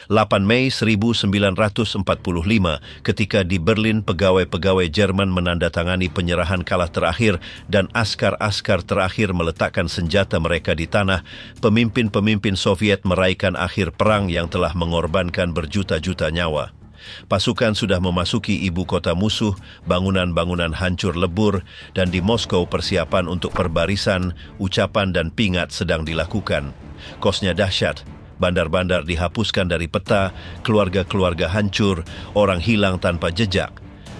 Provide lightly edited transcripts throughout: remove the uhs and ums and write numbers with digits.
8 Mei 1945, ketika di Berlin pegawai-pegawai Jerman menandatangani penyerahan kalah terakhir dan askar-askar terakhir meletakkan senjata mereka di tanah, pemimpin-pemimpin Soviet meraihkan akhir perang yang telah mengorbankan berjuta-juta nyawa. Pasukan sudah memasuki ibu kota musuh, bangunan-bangunan hancur lebur, dan di Moskow persiapan untuk perbarisan, ucapan dan pingat sedang dilakukan. Kosnya dahsyat, bandar-bandar dihapuskan dari peta, keluarga-keluarga hancur, orang hilang tanpa jejak.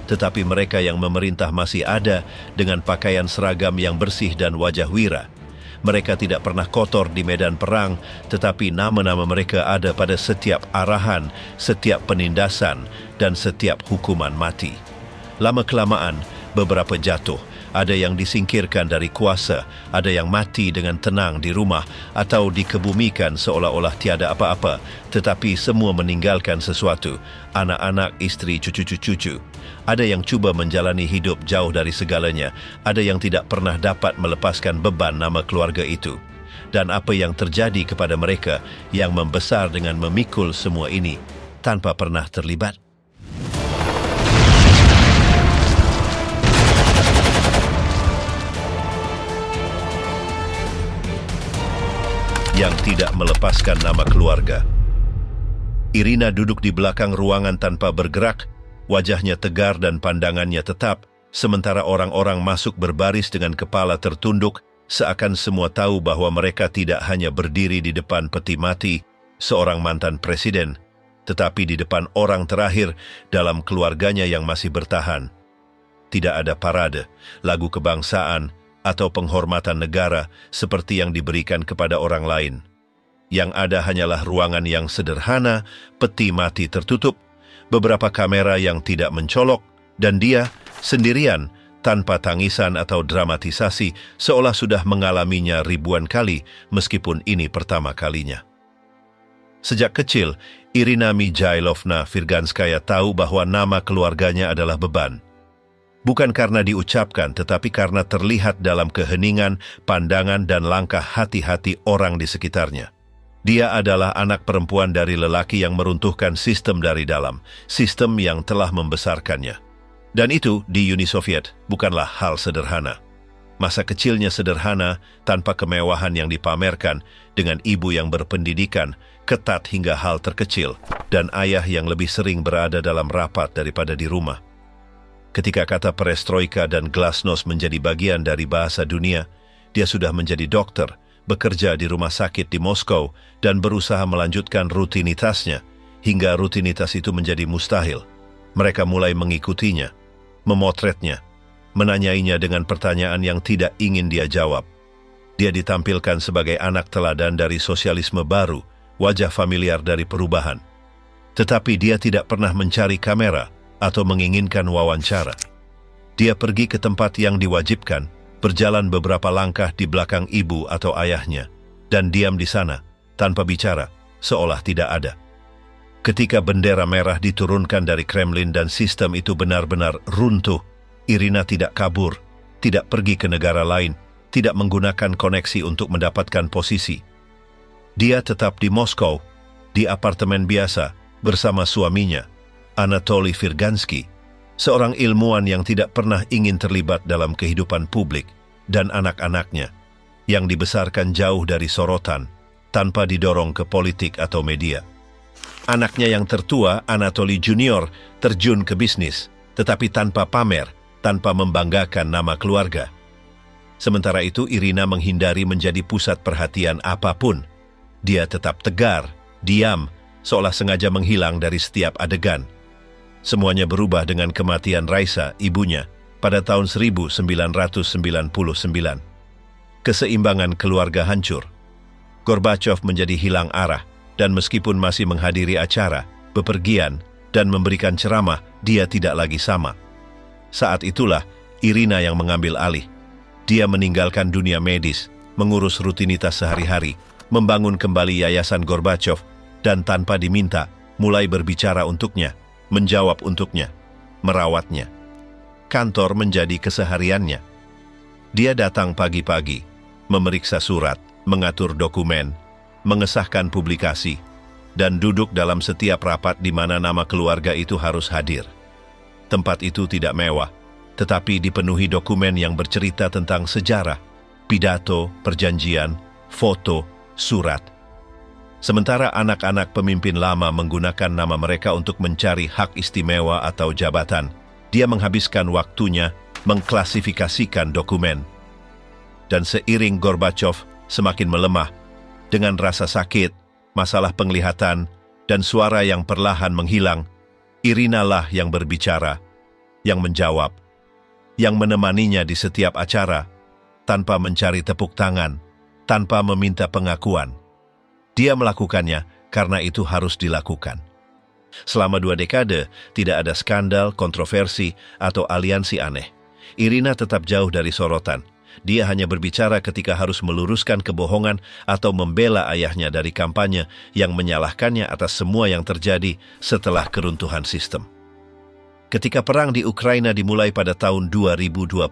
Tetapi mereka yang memerintah masih ada dengan pakaian seragam yang bersih dan wajah wira. Mereka tidak pernah kotor di medan perang, tetapi nama-nama mereka ada pada setiap arahan, setiap penindasan, dan setiap hukuman mati. Lama-kelamaan, beberapa jatuh, ada yang disingkirkan dari kuasa, ada yang mati dengan tenang di rumah, atau dikebumikan seolah-olah tiada apa-apa, tetapi semua meninggalkan sesuatu, anak-anak, istri, cucu-cucu. Ada yang cuba menjalani hidup jauh dari segalanya, ada yang tidak pernah dapat melepaskan beban nama keluarga itu. Dan apa yang terjadi kepada mereka yang membesar dengan memikul semua ini, tanpa pernah terlibat? Yang tidak melepaskan nama keluarga. Irina duduk di belakang ruangan tanpa bergerak, wajahnya tegar dan pandangannya tetap, sementara orang-orang masuk berbaris dengan kepala tertunduk, seakan semua tahu bahwa mereka tidak hanya berdiri di depan peti mati seorang mantan presiden, tetapi di depan orang terakhir dalam keluarganya yang masih bertahan. Tidak ada parade, lagu kebangsaan, atau penghormatan negara seperti yang diberikan kepada orang lain. Yang ada hanyalah ruangan yang sederhana, peti mati tertutup, beberapa kamera yang tidak mencolok, dan dia sendirian tanpa tangisan atau dramatisasi, seolah sudah mengalaminya ribuan kali meskipun ini pertama kalinya. Sejak kecil, Irina Mijailovna Virganskaya tahu bahwa nama keluarganya adalah beban. Bukan karena diucapkan, tetapi karena terlihat dalam keheningan, pandangan, dan langkah hati-hati orang di sekitarnya. Dia adalah anak perempuan dari lelaki yang meruntuhkan sistem dari dalam, sistem yang telah membesarkannya. Dan itu, di Uni Soviet, bukanlah hal sederhana. Masa kecilnya sederhana, tanpa kemewahan yang dipamerkan, dengan ibu yang berpendidikan, ketat hingga hal terkecil, dan ayah yang lebih sering berada dalam rapat daripada di rumah. Ketika kata perestroika dan glasnost menjadi bagian dari bahasa dunia, dia sudah menjadi dokter, bekerja di rumah sakit di Moskow, dan berusaha melanjutkan rutinitasnya, hingga rutinitas itu menjadi mustahil. Mereka mulai mengikutinya, memotretnya, menanyainya dengan pertanyaan yang tidak ingin dia jawab. Dia ditampilkan sebagai anak teladan dari sosialisme baru, wajah familiar dari perubahan. Tetapi dia tidak pernah mencari kamera, atau menginginkan wawancara. Dia pergi ke tempat yang diwajibkan, berjalan beberapa langkah di belakang ibu atau ayahnya, dan diam di sana, tanpa bicara, seolah tidak ada. Ketika bendera merah diturunkan dari Kremlin dan sistem itu benar-benar runtuh, Irina tidak kabur, tidak pergi ke negara lain, tidak menggunakan koneksi untuk mendapatkan posisi. Dia tetap di Moskow, di apartemen biasa, bersama suaminya, Anatoly Virgansky, seorang ilmuwan yang tidak pernah ingin terlibat dalam kehidupan publik, dan anak-anaknya, yang dibesarkan jauh dari sorotan, tanpa didorong ke politik atau media. Anaknya yang tertua, Anatoly Junior, terjun ke bisnis, tetapi tanpa pamer, tanpa membanggakan nama keluarga. Sementara itu, Irina menghindari menjadi pusat perhatian apapun. Dia tetap tegar, diam, seolah sengaja menghilang dari setiap adegan. Semuanya berubah dengan kematian Raisa, ibunya, pada tahun 1999. Keseimbangan keluarga hancur. Gorbachev menjadi hilang arah, dan meskipun masih menghadiri acara, bepergian, dan memberikan ceramah, dia tidak lagi sama. Saat itulah Irina yang mengambil alih. Dia meninggalkan dunia medis, mengurus rutinitas sehari-hari, membangun kembali yayasan Gorbachev, dan tanpa diminta, mulai berbicara untuknya, menjawab untuknya, merawatnya. Kantor menjadi kesehariannya. Dia datang pagi-pagi, memeriksa surat, mengatur dokumen, mengesahkan publikasi. dan duduk dalam setiap rapat di mana nama keluarga itu harus hadir. Tempat itu tidak mewah, tetapi dipenuhi dokumen yang bercerita tentang sejarah, pidato, perjanjian, foto, surat. Sementara anak-anak pemimpin lama menggunakan nama mereka untuk mencari hak istimewa atau jabatan, dia menghabiskan waktunya mengklasifikasikan dokumen. Dan seiring Gorbachev semakin melemah, dengan rasa sakit, masalah penglihatan, dan suara yang perlahan menghilang, Irina lah yang berbicara, yang menjawab, yang menemaninya di setiap acara, tanpa mencari tepuk tangan, tanpa meminta pengakuan. Dia melakukannya karena itu harus dilakukan. Selama 2 dekade, tidak ada skandal, kontroversi, atau aliansi aneh. Irina tetap jauh dari sorotan. Dia hanya berbicara ketika harus meluruskan kebohongan atau membela ayahnya dari kampanye yang menyalahkannya atas semua yang terjadi setelah keruntuhan sistem. Ketika perang di Ukraina dimulai pada tahun 2022,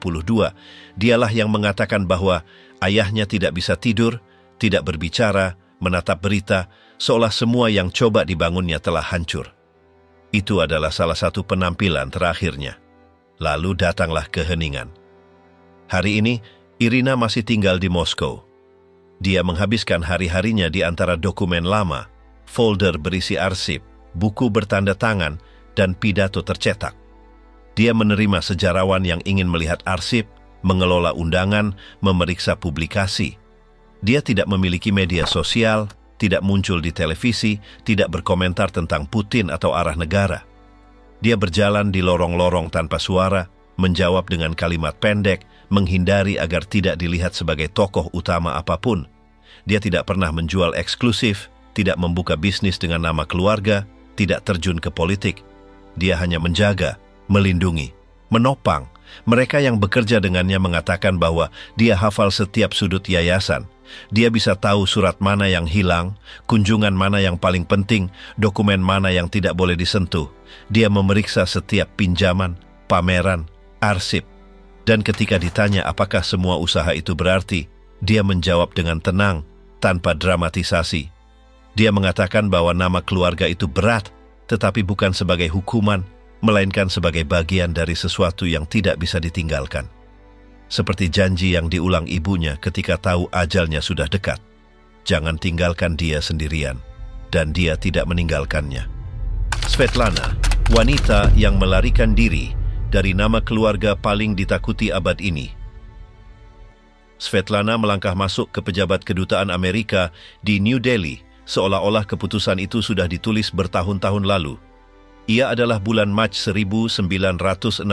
dialah yang mengatakan bahwa ayahnya tidak bisa tidur, tidak berbicara, menatap berita, seolah semua yang coba dibangunnya telah hancur. Itu adalah salah satu penampilan terakhirnya. Lalu datanglah keheningan. Hari ini, Irina masih tinggal di Moskow. Dia menghabiskan hari-harinya di antara dokumen lama, folder berisi arsip, buku bertanda tangan, dan pidato tercetak. Dia menerima sejarawan yang ingin melihat arsip, mengelola undangan, memeriksa publikasi. Dia tidak memiliki media sosial, tidak muncul di televisi, tidak berkomentar tentang Putin atau arah negara. Dia berjalan di lorong-lorong tanpa suara, menjawab dengan kalimat pendek, menghindari agar tidak dilihat sebagai tokoh utama apapun. Dia tidak pernah menjual eksklusif, tidak membuka bisnis dengan nama keluarga, tidak terjun ke politik. Dia hanya menjaga, melindungi, menopang. Mereka yang bekerja dengannya mengatakan bahwa dia hafal setiap sudut yayasan. Dia bisa tahu surat mana yang hilang, kunjungan mana yang paling penting, dokumen mana yang tidak boleh disentuh. Dia memeriksa setiap pinjaman, pameran, arsip. Dan ketika ditanya apakah semua usaha itu berarti, dia menjawab dengan tenang, tanpa dramatisasi. Dia mengatakan bahwa nama keluarga itu berat, tetapi bukan sebagai hukuman, melainkan sebagai bagian dari sesuatu yang tidak bisa ditinggalkan. Seperti janji yang diulang ibunya ketika tahu ajalnya sudah dekat. Jangan tinggalkan dia sendirian, dan dia tidak meninggalkannya. Svetlana, wanita yang melarikan diri dari nama keluarga paling ditakuti abad ini. Svetlana melangkah masuk ke pejabat kedutaan Amerika di New Delhi, seolah-olah keputusan itu sudah ditulis bertahun-tahun lalu. Ia adalah bulan Mac 1967.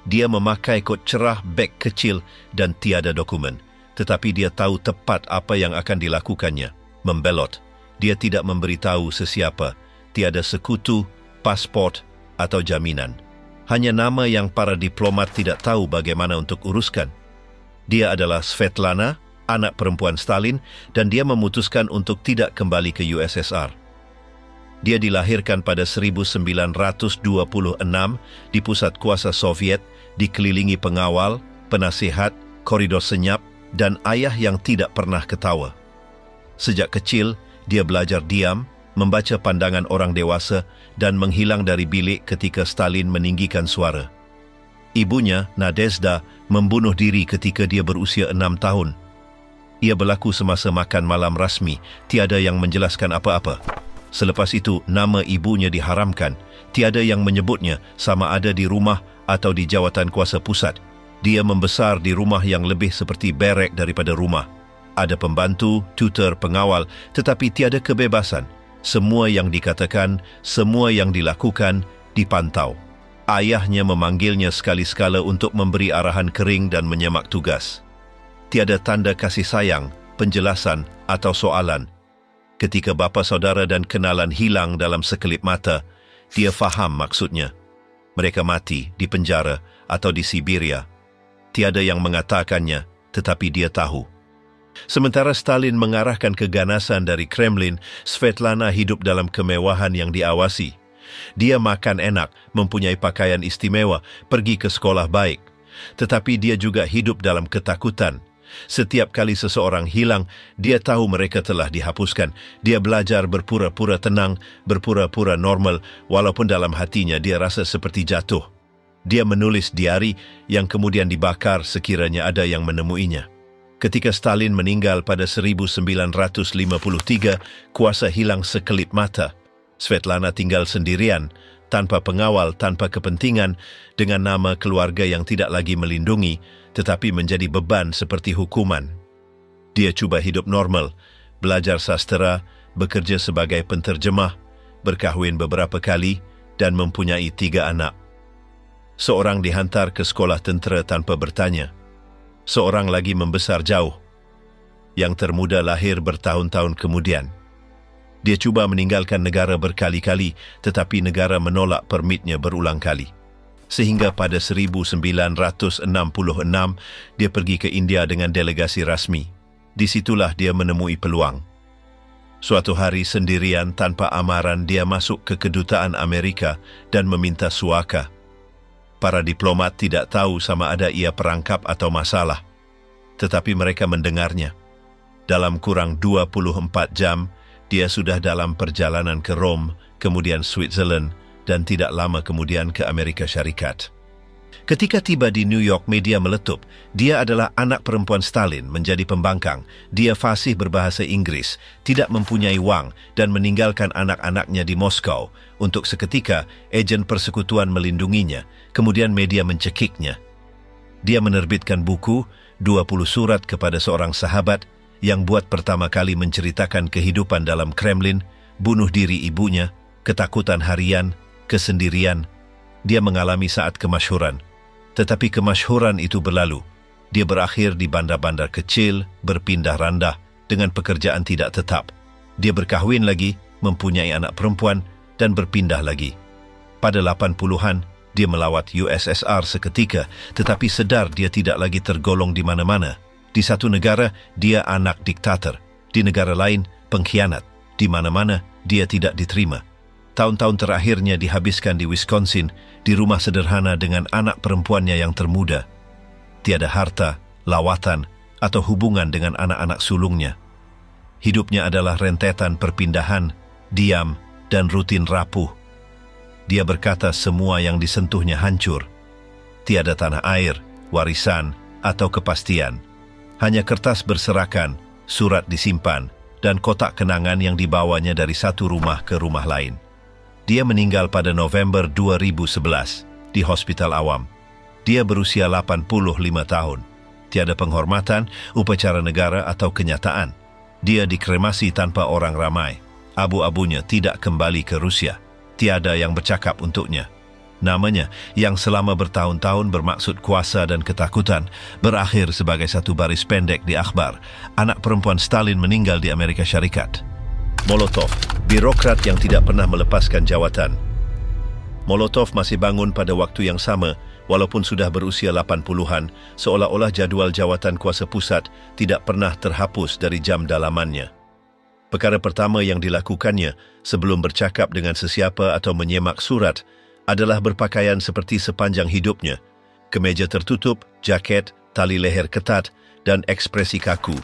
Dia memakai kot cerah, beg kecil dan tiada dokumen. Tetapi dia tahu tepat apa yang akan dilakukannya. Membelot. Dia tidak memberitahu sesiapa. Tiada sekutu, pasport atau jaminan. Hanya nama yang para diplomat tidak tahu bagaimana untuk uruskan. Dia adalah Svetlana, anak perempuan Stalin, dan dia memutuskan untuk tidak kembali ke USSR. Dia dilahirkan pada 1926 di pusat kuasa Soviet, dikelilingi pengawal, penasihat, koridor senyap, dan ayah yang tidak pernah ketawa. Sejak kecil, dia belajar diam, membaca pandangan orang dewasa, dan menghilang dari bilik ketika Stalin meninggikan suara. Ibunya, Nadezhda, membunuh diri ketika dia berusia 6 tahun. Ia berlaku semasa makan malam rasmi, tiada yang menjelaskan apa-apa. Selepas itu, nama ibunya diharamkan. Tiada yang menyebutnya sama ada di rumah atau di jawatan kuasa pusat. Dia membesar di rumah yang lebih seperti berek daripada rumah. Ada pembantu, tutor, pengawal, tetapi tiada kebebasan. Semua yang dikatakan, semua yang dilakukan, dipantau. Ayahnya memanggilnya sekali-sekala untuk memberi arahan kering dan menyemak tugas. Tiada tanda kasih sayang, penjelasan, atau soalan. Ketika bapa saudara dan kenalan hilang dalam sekelip mata, dia faham maksudnya. Mereka mati di penjara atau di Siberia. Tiada yang mengatakannya, tetapi dia tahu. Sementara Stalin mengarahkan keganasan dari Kremlin, Svetlana hidup dalam kemewahan yang diawasi. Dia makan enak, mempunyai pakaian istimewa, pergi ke sekolah baik. Tetapi dia juga hidup dalam ketakutan. Setiap kali seseorang hilang, dia tahu mereka telah dihapuskan. Dia belajar berpura-pura tenang, berpura-pura normal, walaupun dalam hatinya dia rasa seperti jatuh. Dia menulis diari yang kemudian dibakar sekiranya ada yang menemuinya. Ketika Stalin meninggal pada 1953, kuasa hilang sekelip mata. Svetlana tinggal sendirian, tanpa pengawal, tanpa kepentingan, dengan nama keluarga yang tidak lagi melindungi, tetapi menjadi beban seperti hukuman. Dia cuba hidup normal, belajar sastera, bekerja sebagai penterjemah, berkahwin beberapa kali, dan mempunyai 3 anak. Seorang dihantar ke sekolah tentera tanpa bertanya. Seorang lagi membesar jauh. Yang termuda lahir bertahun-tahun kemudian. Dia cuba meninggalkan negara berkali-kali, tetapi negara menolak permitnya berulang kali. Sehingga pada 1966, dia pergi ke India dengan delegasi rasmi. Disitulah dia menemui peluang. Suatu hari sendirian tanpa amaran dia masuk ke kedutaan Amerika dan meminta suaka. Para diplomat tidak tahu sama ada ia perangkap atau masalah. Tetapi mereka mendengarnya. Dalam kurang 24 jam, dia sudah dalam perjalanan ke Rome, kemudian Switzerland, dan tidak lama kemudian ke Amerika Syarikat. Ketika tiba di New York, media meletup. Dia adalah anak perempuan Stalin, menjadi pembangkang. Dia fasih berbahasa Inggris, tidak mempunyai wang, dan meninggalkan anak-anaknya di Moskow. Untuk seketika, ejen persekutuan melindunginya. Kemudian media mencekiknya. Dia menerbitkan buku, 20 surat kepada seorang sahabat, yang buat pertama kali menceritakan kehidupan dalam Kremlin, bunuh diri ibunya, ketakutan harian, kesendirian. Dia mengalami saat kemasyhuran. Tetapi kemasyhuran itu berlalu. Dia berakhir di bandar-bandar kecil, berpindah randah, dengan pekerjaan tidak tetap. Dia berkahwin lagi, mempunyai anak perempuan, dan berpindah lagi. Pada 80-an, dia melawat USSR seketika, tetapi sedar dia tidak lagi tergolong di mana-mana. Di satu negara, dia anak diktator. Di negara lain, pengkhianat. Di mana-mana, dia tidak diterima. Tahun-tahun terakhirnya dihabiskan di Wisconsin, di rumah sederhana dengan anak perempuannya yang termuda. Tiada harta, lawatan, atau hubungan dengan anak-anak sulungnya. Hidupnya adalah rentetan perpindahan, diam, dan rutin rapuh. Dia berkata semua yang disentuhnya hancur. Tiada tanah air, warisan, atau kepastian. Hanya kertas berserakan, surat disimpan, dan kotak kenangan yang dibawanya dari satu rumah ke rumah lain. Dia meninggal pada November 2011 di Hospital Awam. Dia berusia 85 tahun. Tiada penghormatan, upacara negara atau kenyataan. Dia dikremasi tanpa orang ramai. Abu-abunya tidak kembali ke Rusia. Tiada yang bercakap untuknya. Namanya, yang selama bertahun-tahun bermaksud kuasa dan ketakutan, berakhir sebagai satu baris pendek di akhbar. Anak perempuan Stalin meninggal di Amerika Syarikat. Molotov, birokrat yang tidak pernah melepaskan jawatan. Molotov masih bangun pada waktu yang sama, walaupun sudah berusia 80-an, seolah-olah jadual jawatan kuasa pusat tidak pernah terhapus dari jam dalamannya. Perkara pertama yang dilakukannya sebelum bercakap dengan sesiapa atau menyemak surat adalah berpakaian seperti sepanjang hidupnya. Kemeja tertutup, jaket, tali leher ketat, dan ekspresi kaku.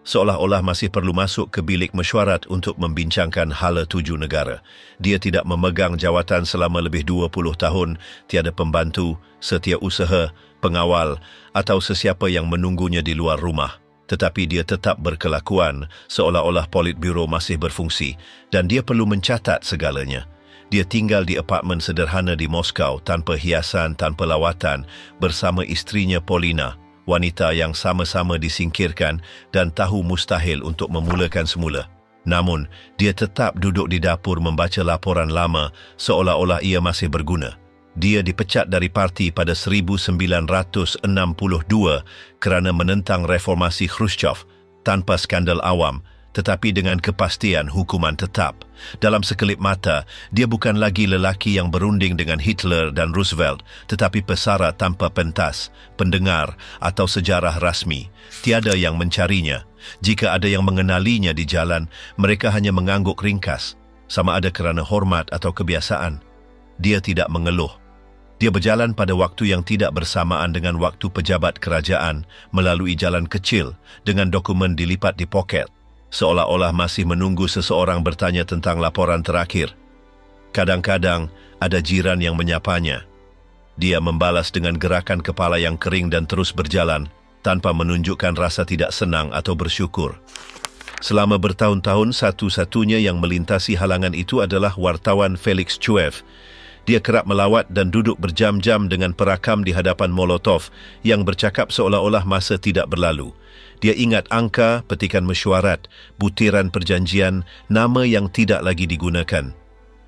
Seolah-olah masih perlu masuk ke bilik mesyuarat untuk membincangkan hala 7 negara. Dia tidak memegang jawatan selama lebih 20 tahun, tiada pembantu, setiausaha, pengawal, atau sesiapa yang menunggunya di luar rumah. Tetapi dia tetap berkelakuan seolah-olah Politburo masih berfungsi dan dia perlu mencatat segalanya. Dia tinggal di apartmen sederhana di Moskow tanpa hiasan, tanpa lawatan, bersama istrinya Polina, wanita yang sama-sama disingkirkan dan tahu mustahil untuk memulakan semula. Namun, dia tetap duduk di dapur membaca laporan lama seolah-olah ia masih berguna. Dia dipecat dari parti pada 1962 kerana menentang reformasi Khrushchev tanpa skandal awam, tetapi dengan kepastian hukuman tetap. Dalam sekelip mata, dia bukan lagi lelaki yang berunding dengan Hitler dan Roosevelt, tetapi pesara tanpa pentas, pendengar atau sejarah rasmi. Tiada yang mencarinya. Jika ada yang mengenalinya di jalan, mereka hanya mengangguk ringkas, sama ada kerana hormat atau kebiasaan. Dia tidak mengeluh. Dia berjalan pada waktu yang tidak bersamaan dengan waktu pejabat kerajaan melalui jalan kecil dengan dokumen dilipat di poket, seolah-olah masih menunggu seseorang bertanya tentang laporan terakhir. Kadang-kadang ada jiran yang menyapanya. Dia membalas dengan gerakan kepala yang kering dan terus berjalan tanpa menunjukkan rasa tidak senang atau bersyukur. Selama bertahun-tahun, satu-satunya yang melintasi halangan itu adalah wartawan Felix Chuev. Dia kerap melawat dan duduk berjam-jam dengan perakam di hadapan Molotov yang bercakap seolah-olah masa tidak berlalu. Dia ingat angka, petikan mesyuarat, butiran perjanjian, nama yang tidak lagi digunakan.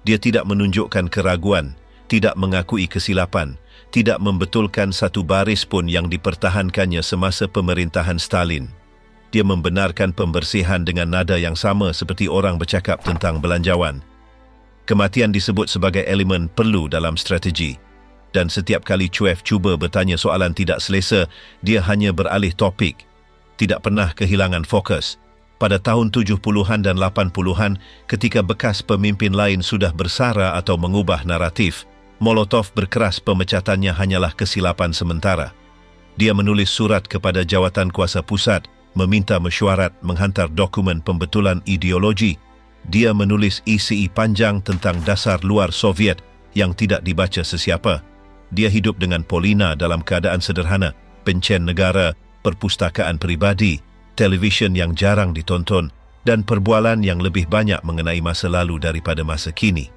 Dia tidak menunjukkan keraguan, tidak mengakui kesilapan, tidak membetulkan satu baris pun yang dipertahankannya semasa pemerintahan Stalin. Dia membenarkan pembersihan dengan nada yang sama seperti orang bercakap tentang belanjawan. Kematian disebut sebagai elemen perlu dalam strategi. Dan setiap kali Chuev cuba bertanya soalan tidak selesa, dia hanya beralih topik. Tidak pernah kehilangan fokus. Pada tahun 70-an dan 80-an, ketika bekas pemimpin lain sudah bersara atau mengubah naratif, Molotov berkeras pemecatannya hanyalah kesilapan sementara. Dia menulis surat kepada jawatan kuasa pusat, meminta mesyuarat menghantar dokumen pembetulan ideologi. Dia menulis isi panjang tentang dasar luar Soviet yang tidak dibaca sesiapa. Dia hidup dengan Polina dalam keadaan sederhana, pencen negara, perpustakaan peribadi, televisyen yang jarang ditonton, dan perbualan yang lebih banyak mengenai masa lalu daripada masa kini.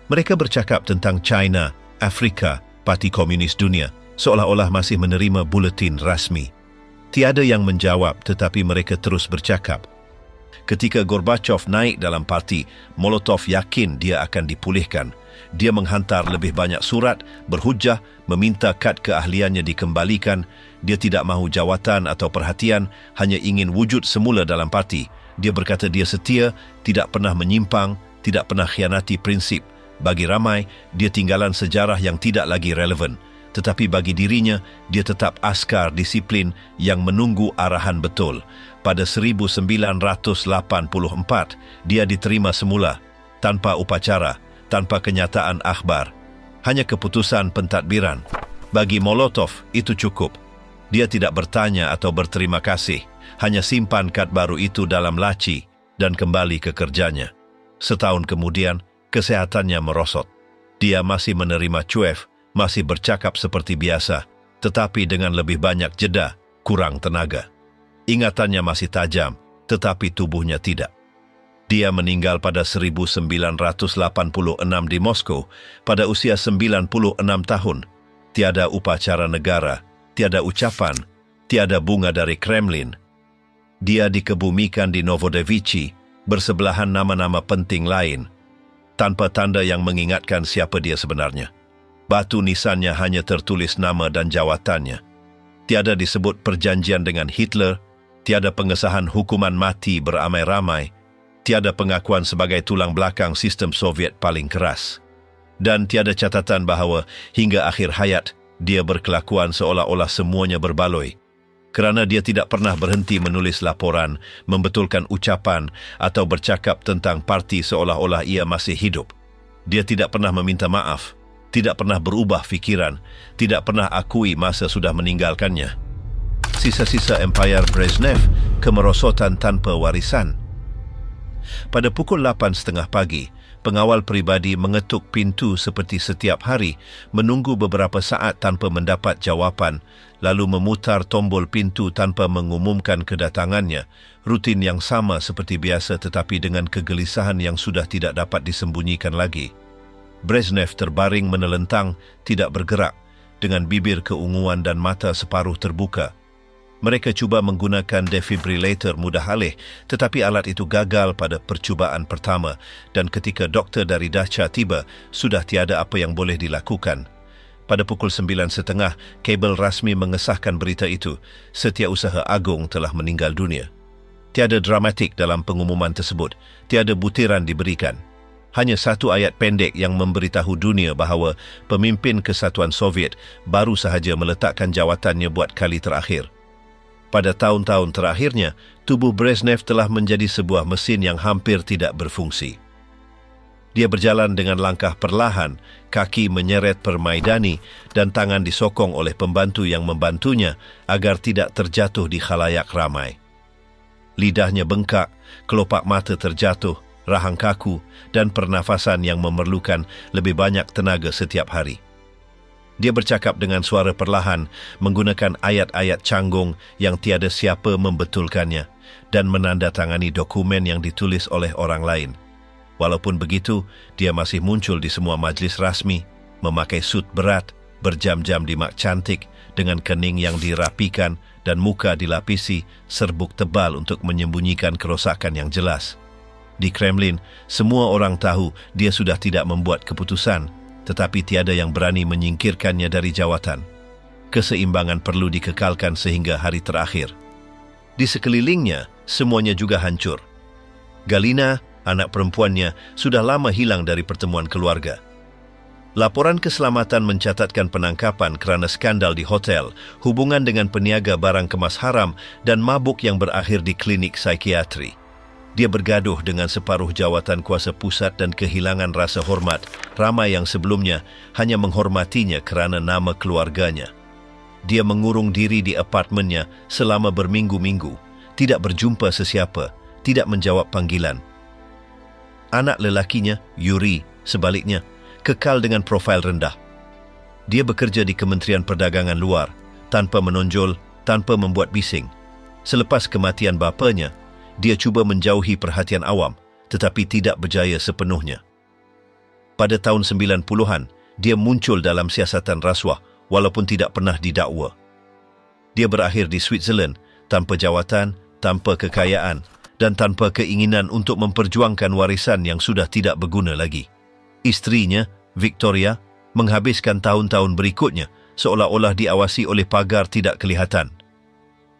Mereka bercakap tentang China, Afrika, Parti Komunis Dunia, seolah-olah masih menerima buletin rasmi. Tiada yang menjawab, tetapi mereka terus bercakap. Ketika Gorbachev naik dalam parti, Molotov yakin dia akan dipulihkan. Dia menghantar lebih banyak surat, berhujah, meminta kad keahliannya dikembalikan. Dia tidak mahu jawatan atau perhatian, hanya ingin wujud semula dalam parti. Dia berkata dia setia, tidak pernah menyimpang, tidak pernah khianati prinsip. Bagi ramai, dia tinggalan sejarah yang tidak lagi relevan. Tetapi bagi dirinya, dia tetap askar disiplin yang menunggu arahan betul. Pada 1984, dia diterima semula, tanpa upacara, tanpa kenyataan akhbar. Hanya keputusan pentadbiran. Bagi Molotov, itu cukup. Dia tidak bertanya atau berterima kasih, hanya simpan kad baru itu dalam laci dan kembali ke kerjanya. Setahun kemudian, kesehatannya merosot. Dia masih menerima Chuev, masih bercakap seperti biasa, tetapi dengan lebih banyak jeda, kurang tenaga. Ingatannya masih tajam, tetapi tubuhnya tidak. Dia meninggal pada 1986 di Moskow, pada usia 96 tahun. Tiada upacara negara, tiada ucapan, tiada bunga dari Kremlin. Dia dikebumikan di Novodevichy, bersebelahan nama-nama penting lain, tanpa tanda yang mengingatkan siapa dia sebenarnya. Batu nisannya hanya tertulis nama dan jawatannya. Tiada disebut perjanjian dengan Hitler, tiada pengesahan hukuman mati beramai-ramai, tiada pengakuan sebagai tulang belakang sistem Soviet paling keras. Dan tiada catatan bahawa hingga akhir hayat, dia berkelakuan seolah-olah semuanya berbaloi. Kerana dia tidak pernah berhenti menulis laporan, membetulkan ucapan atau bercakap tentang parti seolah-olah ia masih hidup. Dia tidak pernah meminta maaf, tidak pernah berubah fikiran, tidak pernah akui masa sudah meninggalkannya. Sisa-sisa Empire Brezhnev, kemerosotan tanpa warisan. Pada pukul 8.30 pagi, pengawal peribadi mengetuk pintu seperti setiap hari, menunggu beberapa saat tanpa mendapat jawapan, lalu memutar tombol pintu tanpa mengumumkan kedatangannya, rutin yang sama seperti biasa tetapi dengan kegelisahan yang sudah tidak dapat disembunyikan lagi. Brezhnev terbaring menelentang, tidak bergerak, dengan bibir keunguan dan mata separuh terbuka. Mereka cuba menggunakan defibrillator mudah alih, tetapi alat itu gagal pada percubaan pertama dan ketika doktor dari Dacha tiba, sudah tiada apa yang boleh dilakukan. Pada pukul 9.30, kabel rasmi mengesahkan berita itu. Setiausaha Agung telah meninggal dunia. Tiada dramatik dalam pengumuman tersebut, tiada butiran diberikan. Hanya satu ayat pendek yang memberitahu dunia bahawa pemimpin Kesatuan Soviet baru sahaja meletakkan jawatannya buat kali terakhir. Pada tahun-tahun terakhirnya, tubuh Brezhnev telah menjadi sebuah mesin yang hampir tidak berfungsi. Dia berjalan dengan langkah perlahan, kaki menyeret permaidani dan tangan disokong oleh pembantu yang membantunya agar tidak terjatuh di khalayak ramai. Lidahnya bengkak, kelopak mata terjatuh, rahang kaku dan pernafasan yang memerlukan lebih banyak tenaga setiap hari. Dia bercakap dengan suara perlahan, menggunakan ayat-ayat canggung yang tiada siapa membetulkannya dan menandatangani dokumen yang ditulis oleh orang lain. Walaupun begitu, dia masih muncul di semua majlis rasmi, memakai sut berat, berjam-jam di mak cantik dengan kening yang dirapikan dan muka dilapisi serbuk tebal untuk menyembunyikan kerosakan yang jelas. Di Kremlin, semua orang tahu dia sudah tidak membuat keputusan, tetapi tiada yang berani menyingkirkannya dari jawatan. Keseimbangan perlu dikekalkan sehingga hari terakhir. Di sekelilingnya, semuanya juga hancur. Galina, anak perempuannya, sudah lama hilang dari pertemuan keluarga. Laporan keselamatan mencatatkan penangkapan kerana skandal di hotel, hubungan dengan peniaga barang kemas haram dan mabuk yang berakhir di klinik psikiatri. Dia bergaduh dengan separuh jawatan kuasa pusat dan kehilangan rasa hormat ramai yang sebelumnya hanya menghormatinya kerana nama keluarganya. Dia mengurung diri di apartmennya selama berminggu-minggu, tidak berjumpa sesiapa, tidak menjawab panggilan. Anak lelakinya, Yuri, sebaliknya, kekal dengan profil rendah. Dia bekerja di Kementerian Perdagangan Luar, tanpa menonjol, tanpa membuat bising. Selepas kematian bapanya, dia cuba menjauhi perhatian awam, tetapi tidak berjaya sepenuhnya. Pada tahun 90-an, dia muncul dalam siasatan rasuah, walaupun tidak pernah didakwa. Dia berakhir di Switzerland, tanpa jawatan, tanpa kekayaan, dan tanpa keinginan untuk memperjuangkan warisan yang sudah tidak berguna lagi. Istrinya, Victoria, menghabiskan tahun-tahun berikutnya seolah-olah diawasi oleh pagar tidak kelihatan.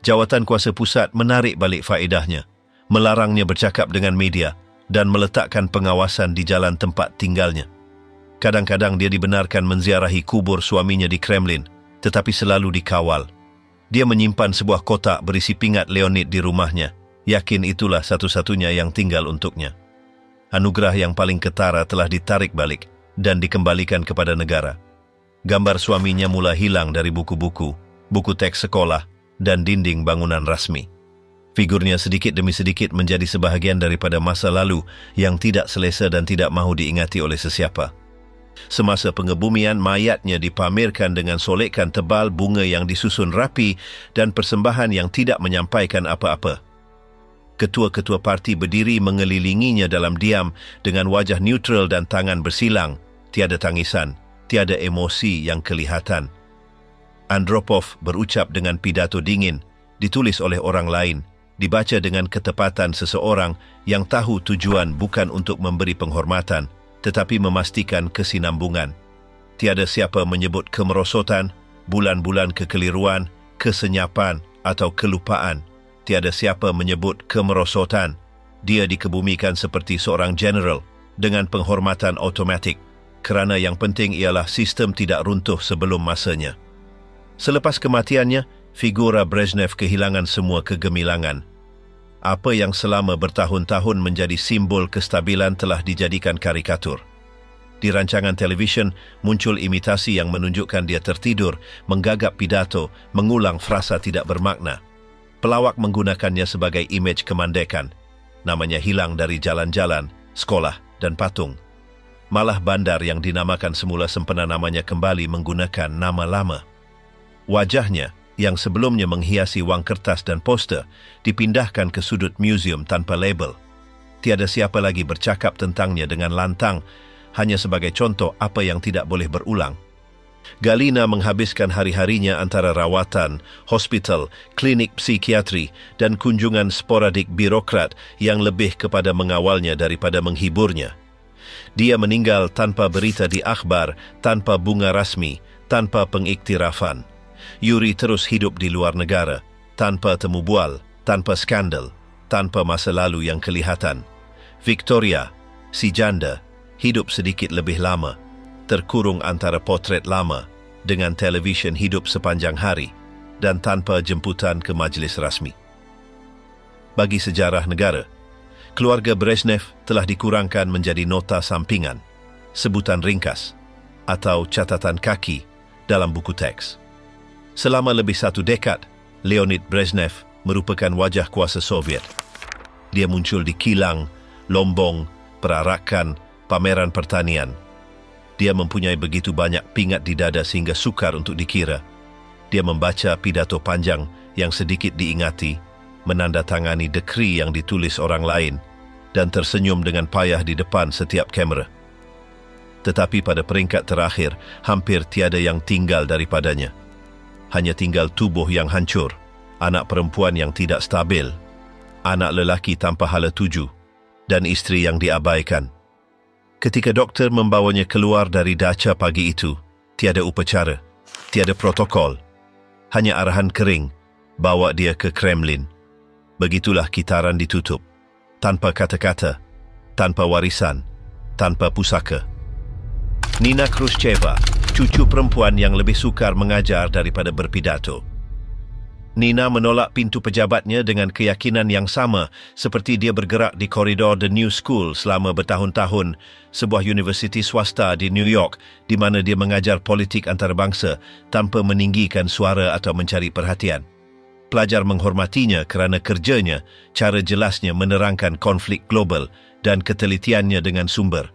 Jawatan kuasa pusat menarik balik faedahnya, melarangnya bercakap dengan media dan meletakkan pengawasan di jalan tempat tinggalnya. Kadang-kadang dia dibenarkan menziarahi kubur suaminya di Kremlin, tetapi selalu dikawal. Dia menyimpan sebuah kotak berisi pingat Leonid di rumahnya, yakin itulah satu-satunya yang tinggal untuknya. Anugerah yang paling ketara telah ditarik balik dan dikembalikan kepada negara. Gambar suaminya mula hilang dari buku-buku, buku teks sekolah, dan dinding bangunan rasmi. Figurnya sedikit demi sedikit menjadi sebahagian daripada masa lalu yang tidak selesa dan tidak mahu diingati oleh sesiapa. Semasa pengebumian, mayatnya dipamerkan dengan solekan tebal, bunga yang disusun rapi, dan persembahan yang tidak menyampaikan apa-apa. Ketua-ketua parti berdiri mengelilinginya dalam diam dengan wajah neutral dan tangan bersilang, tiada tangisan, tiada emosi yang kelihatan. Andropov berucap dengan pidato dingin, ditulis oleh orang lain, dibaca dengan ketepatan seseorang yang tahu tujuan bukan untuk memberi penghormatan, tetapi memastikan kesinambungan. Tiada siapa menyebut kemerosotan, bulan-bulan kekeliruan, kesenyapan atau kelupaan. Tiada siapa menyebut kemerosotan. Dia dikebumikan seperti seorang general dengan penghormatan automatik, kerana yang penting ialah sistem tidak runtuh sebelum masanya. Selepas kematiannya, figura Brezhnev kehilangan semua kegemilangan. Apa yang selama bertahun-tahun menjadi simbol kestabilan telah dijadikan karikatur. Di rancangan televisyen, muncul imitasi yang menunjukkan dia tertidur, menggagap pidato, mengulang frasa tidak bermakna. Pelawak menggunakannya sebagai imej kemandekan. Namanya hilang dari jalan-jalan, sekolah dan patung. Malah bandar yang dinamakan semula sempena namanya kembali menggunakan nama lama. Wajahnya, yang sebelumnya menghiasi wang kertas dan poster, dipindahkan ke sudut museum tanpa label. Tiada siapa lagi bercakap tentangnya dengan lantang, hanya sebagai contoh apa yang tidak boleh berulang. Galina menghabiskan hari-harinya antara rawatan, hospital, klinik psikiatri dan kunjungan sporadik birokrat yang lebih kepada mengawalnya daripada menghiburnya. Dia meninggal tanpa berita di akhbar, tanpa bunga rasmi, tanpa pengiktirafan. Yuri terus hidup di luar negara, tanpa temu bual, tanpa skandal, tanpa masa lalu yang kelihatan. Victoria, si janda, hidup sedikit lebih lama, terkurung antara potret lama dengan televisyen hidup sepanjang hari dan tanpa jemputan ke majlis rasmi. Bagi sejarah negara, Keluarga Brezhnev telah dikurangkan menjadi nota sampingan, sebutan ringkas, atau catatan kaki dalam buku teks. Selama lebih 1 dekad, Leonid Brezhnev merupakan wajah kuasa Soviet. Dia muncul di kilang, lombong, perarakan, pameran pertanian. Dia mempunyai begitu banyak pingat di dada sehingga sukar untuk dikira. Dia membaca pidato panjang yang sedikit diingati, menandatangani dekri yang ditulis orang lain, dan tersenyum dengan payah di depan setiap kamera. Tetapi pada peringkat terakhir, hampir tiada yang tinggal daripadanya. Hanya tinggal tubuh yang hancur, anak perempuan yang tidak stabil, anak lelaki tanpa hala tuju, dan isteri yang diabaikan. Ketika doktor membawanya keluar dari daca pagi itu, tiada upacara, tiada protokol, hanya arahan kering, bawa dia ke Kremlin. Begitulah kitaran ditutup, tanpa kata-kata, tanpa warisan, tanpa pusaka. Nina Khrushcheva, cucu perempuan yang lebih sukar mengajar daripada berpidato. Nina menolak pintu pejabatnya dengan keyakinan yang sama seperti dia bergerak di koridor The New School selama bertahun-tahun, sebuah universiti swasta di New York di mana dia mengajar politik antarabangsa tanpa meninggikan suara atau mencari perhatian. Pelajar menghormatinya kerana kerjanya, cara jelasnya menerangkan konflik global dan ketelitiannya dengan sumber.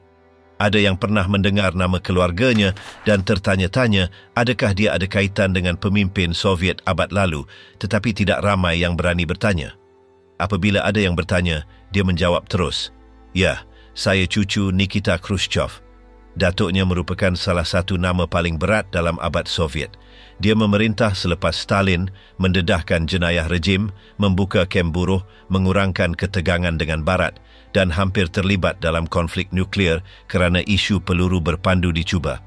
Ada yang pernah mendengar nama keluarganya dan tertanya-tanya adakah dia ada kaitan dengan pemimpin Soviet abad lalu, tetapi tidak ramai yang berani bertanya. Apabila ada yang bertanya, dia menjawab terus, "Ya, saya cucu Nikita Khrushchev." Datuknya merupakan salah satu nama paling berat dalam abad Soviet. Dia memerintah selepas Stalin mendedahkan jenayah rejim, membuka kem buruh, mengurangkan ketegangan dengan Barat dan hampir terlibat dalam konflik nuklear kerana isu peluru berpandu dicuba.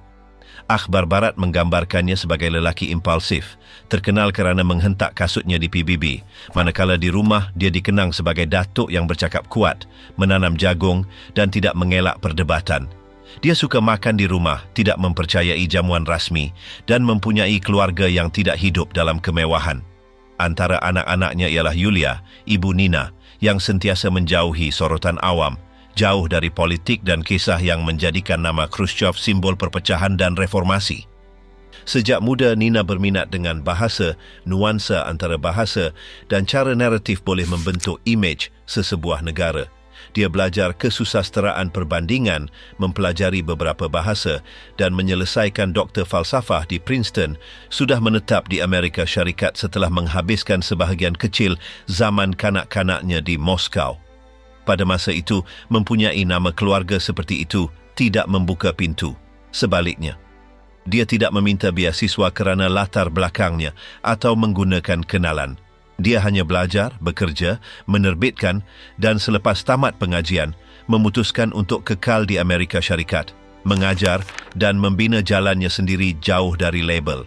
Akhbar Barat menggambarkannya sebagai lelaki impulsif, terkenal kerana menghentak kasutnya di PBB, manakala di rumah dia dikenang sebagai datuk yang bercakap kuat, menanam jagung dan tidak mengelak perdebatan. Dia suka makan di rumah, tidak mempercayai jamuan rasmi dan mempunyai keluarga yang tidak hidup dalam kemewahan. Antara anak-anaknya ialah Yulia, ibu Nina, yang sentiasa menjauhi sorotan awam, jauh dari politik dan kisah yang menjadikan nama Khrushchev simbol perpecahan dan reformasi. Sejak muda Nina berminat dengan bahasa, nuansa antara bahasa dan cara naratif boleh membentuk imej sesebuah negara. Dia belajar kesusasteraan perbandingan, mempelajari beberapa bahasa dan menyelesaikan doktor falsafah di Princeton, sudah menetap di Amerika Syarikat setelah menghabiskan sebahagian kecil zaman kanak-kanaknya di Moskow. Pada masa itu, mempunyai nama keluarga seperti itu tidak membuka pintu. Sebaliknya, dia tidak meminta beasiswa kerana latar belakangnya atau menggunakan kenalan. Dia hanya belajar, bekerja, menerbitkan dan selepas tamat pengajian, memutuskan untuk kekal di Amerika Syarikat, mengajar dan membina jalannya sendiri jauh dari label.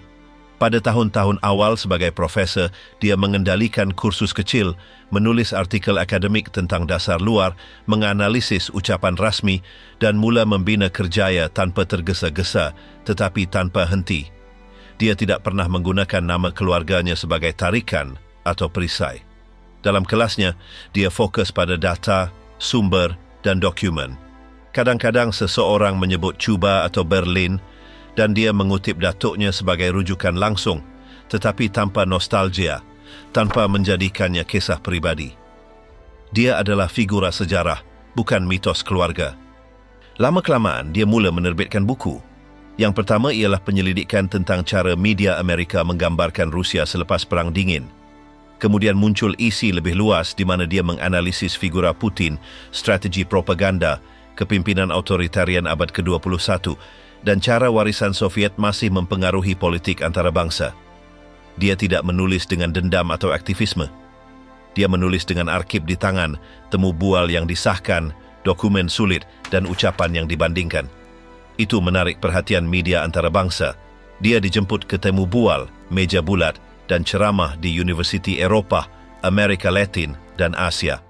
Pada tahun-tahun awal sebagai profesor, dia mengendalikan kursus kecil, menulis artikel akademik tentang dasar luar, menganalisis ucapan rasmi dan mula membina kerjaya tanpa tergesa-gesa tetapi tanpa henti. Dia tidak pernah menggunakan nama keluarganya sebagai tarikan atau perisai. Dalam kelasnya, dia fokus pada data, sumber dan dokumen. Kadang-kadang seseorang menyebut Cuba atau Berlin dan dia mengutip datuknya sebagai rujukan langsung, tetapi tanpa nostalgia, tanpa menjadikannya kisah pribadi. Dia adalah figura sejarah, bukan mitos keluarga. Lama-kelamaan, dia mula menerbitkan buku. Yang pertama ialah penyelidikan tentang cara media Amerika menggambarkan Rusia selepas Perang Dingin. Kemudian muncul isi lebih luas di mana dia menganalisis figura Putin, strategi propaganda, kepimpinan otoritarian abad ke-21 dan cara warisan Soviet masih mempengaruhi politik antarabangsa. Dia tidak menulis dengan dendam atau aktivisme. Dia menulis dengan arsip di tangan, temu bual yang disahkan, dokumen sulit dan ucapan yang dibandingkan. Itu menarik perhatian media antarabangsa. Dia dijemput ke temu bual, meja bulat dan ceramah di Universiti Eropah, Amerika Latin dan Asia.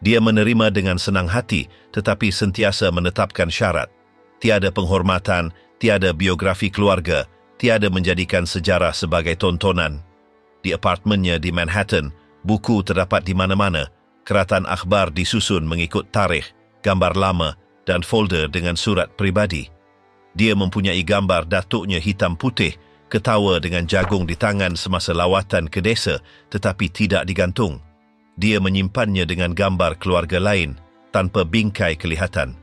Dia menerima dengan senang hati tetapi sentiasa menetapkan syarat. Tiada penghormatan, tiada biografi keluarga, tiada menjadikan sejarah sebagai tontonan. Di apartemennya di Manhattan, buku terdapat di mana-mana, Keratan akhbar disusun mengikut tarikh, gambar lama dan folder dengan surat peribadi. Dia mempunyai gambar datuknya hitam putih, ketawa dengan jagung di tangan semasa lawatan ke desa tetapi tidak digantung. Dia menyimpannya dengan gambar keluarga lain tanpa bingkai kelihatan.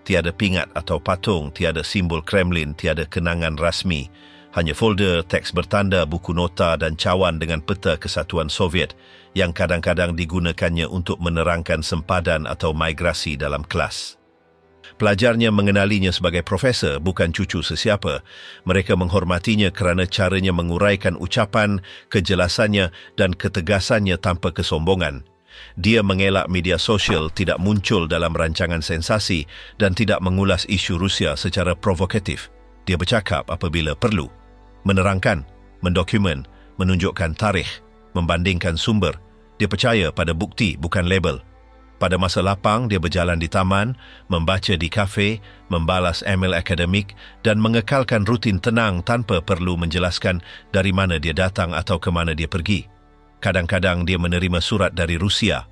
Tiada pingat atau patung, tiada simbol Kremlin, tiada kenangan rasmi. Hanya folder, teks bertanda, buku nota dan cawan dengan peta Kesatuan Soviet yang kadang-kadang digunakannya untuk menerangkan sempadan atau migrasi dalam kelas. Pelajarnya mengenalinya sebagai profesor, bukan cucu sesiapa. Mereka menghormatinya kerana caranya menguraikan ucapan, kejelasannya dan ketegasannya tanpa kesombongan. Dia mengelak media sosial, tidak muncul dalam rancangan sensasi dan tidak mengulas isu Rusia secara provokatif. Dia bercakap apabila perlu, menerangkan, mendokumen, menunjukkan tarikh, membandingkan sumber. Dia percaya pada bukti, bukan label. Pada masa lapang, dia berjalan di taman, membaca di kafe, membalas email akademik dan mengekalkan rutin tenang tanpa perlu menjelaskan dari mana dia datang atau ke mana dia pergi. Kadang-kadang dia menerima surat dari Rusia.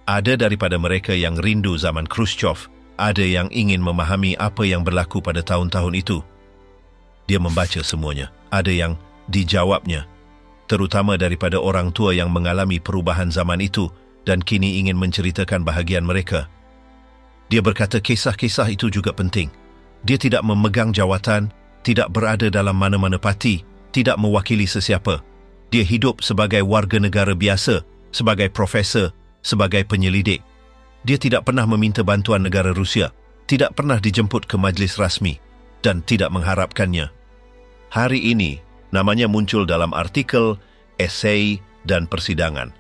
Ada daripada mereka yang rindu zaman Khrushchev, ada yang ingin memahami apa yang berlaku pada tahun-tahun itu. Dia membaca semuanya. Ada yang dijawabnya, terutama daripada orang tua yang mengalami perubahan zaman itu dan kini ingin menceritakan bahagian mereka. Dia berkata kisah-kisah itu juga penting. Dia tidak memegang jawatan, tidak berada dalam mana-mana parti, tidak mewakili sesiapa. Dia hidup sebagai warga negara biasa, sebagai profesor, sebagai penyelidik. Dia tidak pernah meminta bantuan negara Rusia, tidak pernah dijemput ke majlis rasmi dan tidak mengharapkannya. Hari ini, namanya muncul dalam artikel, esei dan persidangan.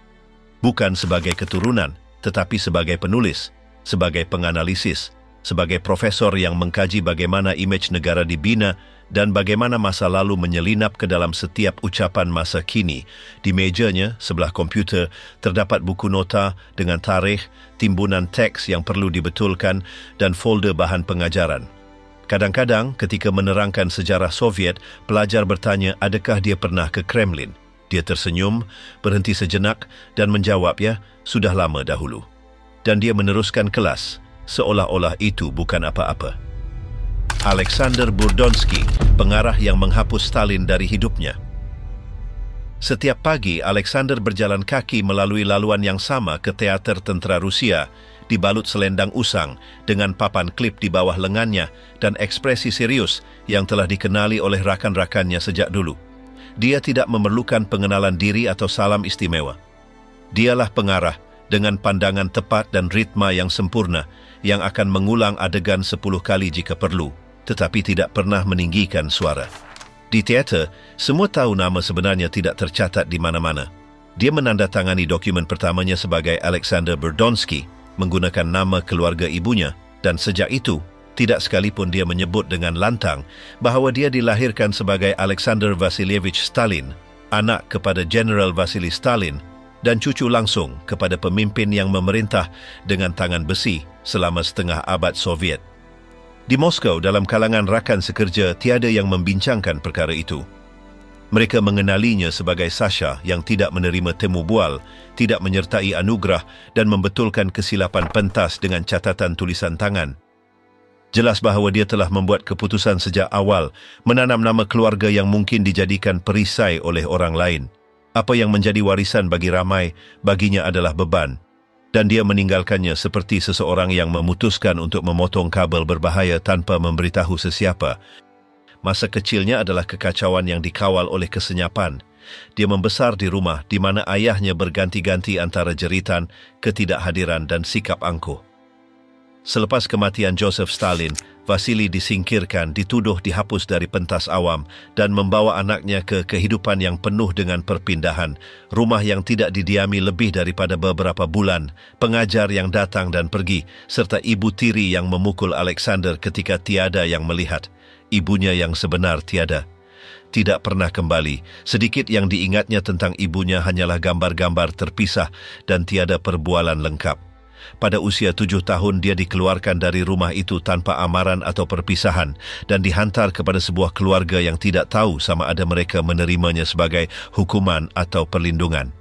Bukan sebagai keturunan, tetapi sebagai penulis, sebagai penganalisis, sebagai profesor yang mengkaji bagaimana imej negara dibina dan bagaimana masa lalu menyelinap ke dalam setiap ucapan masa kini. Di mejanya, sebelah komputer, terdapat buku nota dengan tarikh, timbunan teks yang perlu dibetulkan dan folder bahan pengajaran. Kadang-kadang, ketika menerangkan sejarah Soviet, pelajar bertanya adakah dia pernah ke Kremlin. Dia tersenyum, berhenti sejenak dan menjawab, ya, sudah lama dahulu. Dan dia meneruskan kelas, seolah-olah itu bukan apa-apa. Alexander Burdonsky, pengarah yang menghapus Stalin dari hidupnya. Setiap pagi, Alexander berjalan kaki melalui laluan yang sama ke teater tentera Rusia, dibalut selendang usang dengan papan klip di bawah lengannya dan ekspresi serius yang telah dikenali oleh rakan-rakannya sejak dulu. Dia tidak memerlukan pengenalan diri atau salam istimewa. Dialah pengarah dengan pandangan tepat dan ritma yang sempurna yang akan mengulang adegan 10 kali jika perlu, tetapi tidak pernah meninggikan suara. Di teater, semua tahu nama sebenarnya tidak tercatat di mana-mana. Dia menandatangani dokumen pertamanya sebagai Alexander Burdonsky menggunakan nama keluarga ibunya dan sejak itu, tidak sekalipun dia menyebut dengan lantang bahawa dia dilahirkan sebagai Alexander Vasilievich Stalin, anak kepada General Vasily Stalin dan cucu langsung kepada pemimpin yang memerintah dengan tangan besi selama setengah abad Soviet. Di Moskow, dalam kalangan rakan sekerja, tiada yang membincangkan perkara itu. Mereka mengenalinya sebagai Sasha yang tidak menerima temu bual, tidak menyertai anugerah dan membetulkan kesilapan pentas dengan catatan tulisan tangan. Jelas bahawa dia telah membuat keputusan sejak awal menanam nama keluarga yang mungkin dijadikan perisai oleh orang lain. Apa yang menjadi warisan bagi ramai, baginya adalah beban. Dan dia meninggalkannya seperti seseorang yang memutuskan untuk memotong kabel berbahaya tanpa memberitahu sesiapa. Masa kecilnya adalah kekacauan yang dikawal oleh kesenyapan. Dia membesar di rumah di mana ayahnya berganti-ganti antara jeritan, ketidakhadiran dan sikap angkuh. Selepas kematian Joseph Stalin, Vasily disingkirkan, dituduh dihapus dari pentas awam dan membawa anaknya ke kehidupan yang penuh dengan perpindahan, rumah yang tidak didiami lebih daripada beberapa bulan, pengajar yang datang dan pergi, serta ibu tiri yang memukul Alexander ketika tiada yang melihat. Ibunya yang sebenar tiada. Tidak pernah kembali. Sedikit yang diingatnya tentang ibunya hanyalah gambar-gambar terpisah dan tiada perbualan lengkap. Pada usia 7 tahun dia dikeluarkan dari rumah itu tanpa amaran atau perpisahan dan dihantar kepada sebuah keluarga yang tidak tahu sama ada mereka menerimanya sebagai hukuman atau perlindungan.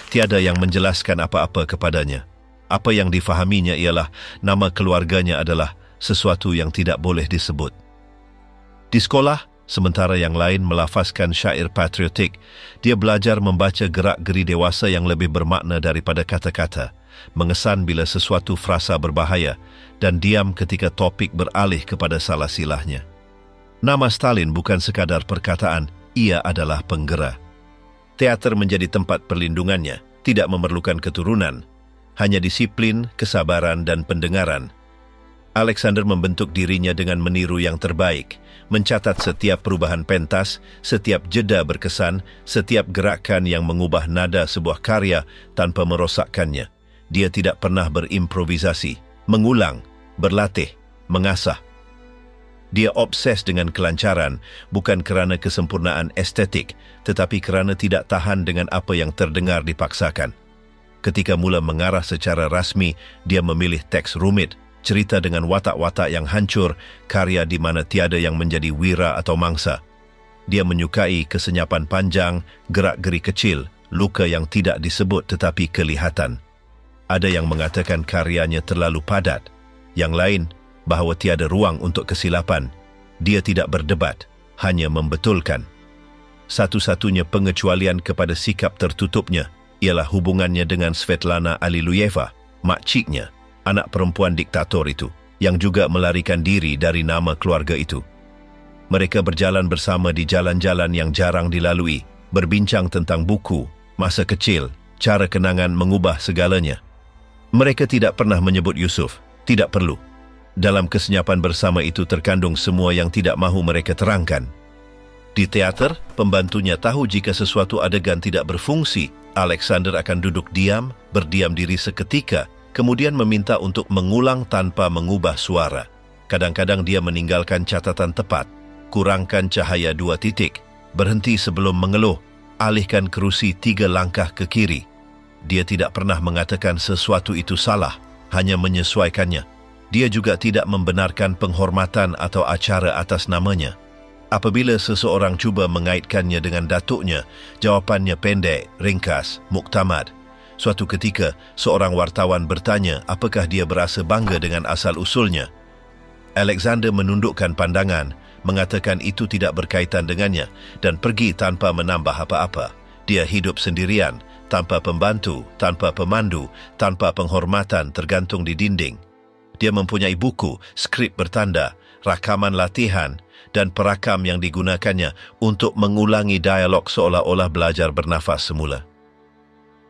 Tiada yang menjelaskan apa-apa kepadanya. Apa yang difahaminya ialah nama keluarganya adalah sesuatu yang tidak boleh disebut. Di sekolah, sementara yang lain melafazkan syair patriotik, dia belajar membaca gerak-geri dewasa yang lebih bermakna daripada kata-kata, mengesan bila sesuatu frasa berbahaya, dan diam ketika topik beralih kepada salah silahnya. Nama Stalin bukan sekadar perkataan, ia adalah penggera. Teater menjadi tempat perlindungannya, tidak memerlukan keturunan, hanya disiplin, kesabaran, dan pendengaran. Alexander membentuk dirinya dengan meniru yang terbaik, mencatat setiap perubahan pentas, setiap jeda berkesan, setiap gerakan yang mengubah nada sebuah karya tanpa merosakkannya. Dia tidak pernah berimprovisasi, mengulang, berlatih, mengasah. Dia obses dengan kelancaran, bukan kerana kesempurnaan estetik, tetapi kerana tidak tahan dengan apa yang terdengar dipaksakan. Ketika mula mengarah secara rasmi, dia memilih teks rumit, cerita dengan watak-watak yang hancur, karya di mana tiada yang menjadi wira atau mangsa. Dia menyukai kesenyapan panjang, gerak-geri kecil, luka yang tidak disebut tetapi kelihatan. Ada yang mengatakan karyanya terlalu padat, yang lain bahawa tiada ruang untuk kesilapan. Dia tidak berdebat, hanya membetulkan. Satu-satunya pengecualian kepada sikap tertutupnya ialah hubungannya dengan Svetlana Alliluyeva, makciknya, anak perempuan diktator itu, yang juga melarikan diri dari nama keluarga itu. Mereka berjalan bersama di jalan-jalan yang jarang dilalui, berbincang tentang buku, masa kecil, cara kenangan mengubah segalanya. Mereka tidak pernah menyebut Yusuf, tidak perlu. Dalam kesenyapan bersama itu terkandung semua yang tidak mahu mereka terangkan. Di teater, pembantunya tahu jika sesuatu adegan tidak berfungsi, Alexander akan duduk diam, berdiam diri seketika, kemudian meminta untuk mengulang tanpa mengubah suara. Kadang-kadang dia meninggalkan catatan tepat, kurangkan cahaya 2 titik, berhenti sebelum mengeluh, alihkan kerusi 3 langkah ke kiri. Dia tidak pernah mengatakan sesuatu itu salah, hanya menyesuaikannya. Dia juga tidak membenarkan penghormatan atau acara atas namanya. Apabila seseorang cuba mengaitkannya dengan datuknya, jawapannya pendek, ringkas, muktamad. Suatu ketika, seorang wartawan bertanya apakah dia berasa bangga dengan asal-usulnya. Alexander menundukkan pandangan, mengatakan itu tidak berkaitan dengannya dan pergi tanpa menambah apa-apa. Dia hidup sendirian, tanpa pembantu, tanpa pemandu, tanpa penghormatan tergantung di dinding. Dia mempunyai buku, skrip bertanda, rakaman latihan dan perakam yang digunakannya untuk mengulangi dialog seolah-olah belajar bernafas semula.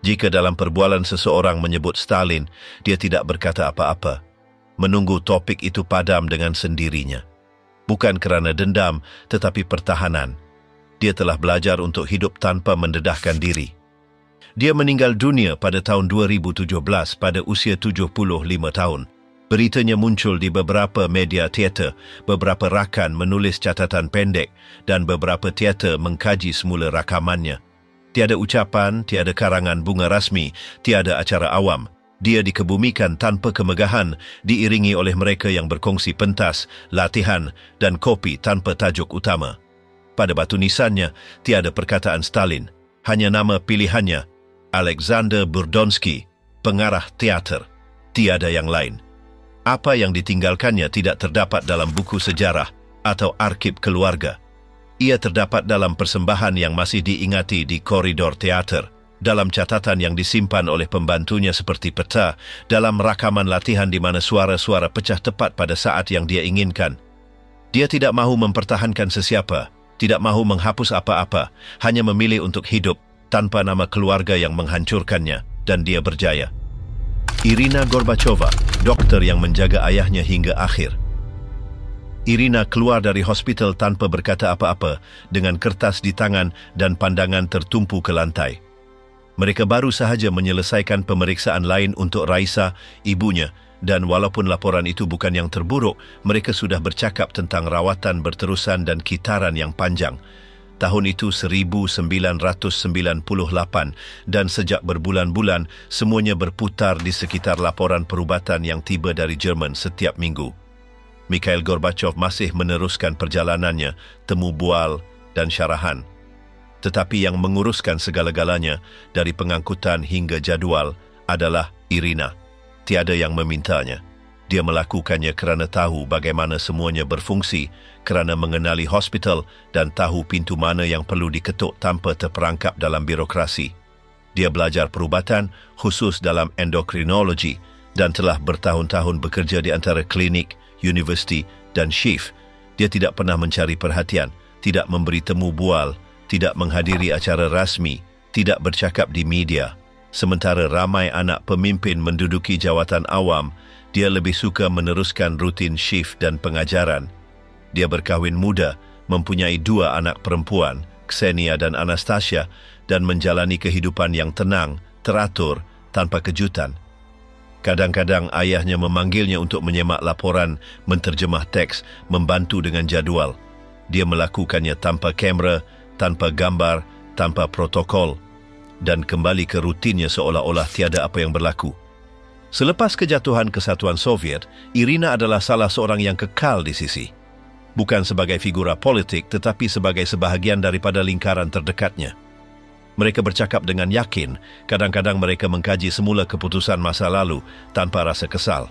Jika dalam perbualan seseorang menyebut Stalin, dia tidak berkata apa-apa, menunggu topik itu padam dengan sendirinya. Bukan kerana dendam, tetapi pertahanan. Dia telah belajar untuk hidup tanpa mendedahkan diri. Dia meninggal dunia pada tahun 2017 pada usia 75 tahun. Beritanya muncul di beberapa media teater, beberapa rakan menulis catatan pendek dan beberapa teater mengkaji semula rakamannya. Tiada ucapan, tiada karangan bunga rasmi, tiada acara awam. Dia dikebumikan tanpa kemegahan, diiringi oleh mereka yang berkongsi pentas, latihan dan kopi tanpa tajuk utama. Pada batu nisannya, tiada perkataan Stalin, hanya nama pilihannya, Alexander Burdonsky, pengarah teater. Tiada yang lain. Apa yang ditinggalkannya tidak terdapat dalam buku sejarah atau arsip keluarga. Ia terdapat dalam persembahan yang masih diingati di koridor teater, dalam catatan yang disimpan oleh pembantunya seperti peta, dalam rakaman latihan di mana suara-suara pecah tepat pada saat yang dia inginkan. Dia tidak mahu mempertahankan sesiapa, tidak mahu menghapus apa-apa, hanya memilih untuk hidup tanpa nama keluarga yang menghancurkannya, dan dia berjaya. Irina Gorbachova, dokter yang menjaga ayahnya hingga akhir. Irina keluar dari hospital tanpa berkata apa-apa, dengan kertas di tangan dan pandangan tertumpu ke lantai. Mereka baru sahaja menyelesaikan pemeriksaan lain untuk Raisa, ibunya, dan walaupun laporan itu bukan yang terburuk, mereka sudah bercakap tentang rawatan berterusan dan kitaran yang panjang. Tahun itu 1998 dan sejak berbulan-bulan, semuanya berputar di sekitar laporan perubatan yang tiba dari Jerman setiap minggu. Mikhail Gorbachev masih meneruskan perjalanannya, temu bual dan syarahan. Tetapi yang menguruskan segala-galanya, dari pengangkutan hingga jadual, adalah Irina. Tiada yang memintanya. Dia melakukannya kerana tahu bagaimana semuanya berfungsi, kerana mengenali hospital dan tahu pintu mana yang perlu diketuk tanpa terperangkap dalam birokrasi. Dia belajar perubatan khusus dalam endokrinologi dan telah bertahun-tahun bekerja di antara klinik, universiti dan shift. Dia tidak pernah mencari perhatian, tidak memberi temu bual, tidak menghadiri acara rasmi, tidak bercakap di media. Sementara ramai anak pemimpin menduduki jawatan awam, dia lebih suka meneruskan rutin shift dan pengajaran. Dia berkahwin muda, mempunyai 2 anak perempuan, Ksenia dan Anastasia, dan menjalani kehidupan yang tenang, teratur, tanpa kejutan. Kadang-kadang ayahnya memanggilnya untuk menyemak laporan, menterjemah teks, membantu dengan jadual. Dia melakukannya tanpa kamera, tanpa gambar, tanpa protokol, dan kembali ke rutinnya seolah-olah tiada apa yang berlaku. Selepas kejatuhan Kesatuan Soviet, Irina adalah salah seorang yang kekal di sisi. Bukan sebagai figura politik, tetapi sebagai sebahagian daripada lingkaran terdekatnya. Mereka bercakap dengan yakin, kadang-kadang mereka mengkaji semula keputusan masa lalu tanpa rasa kesal.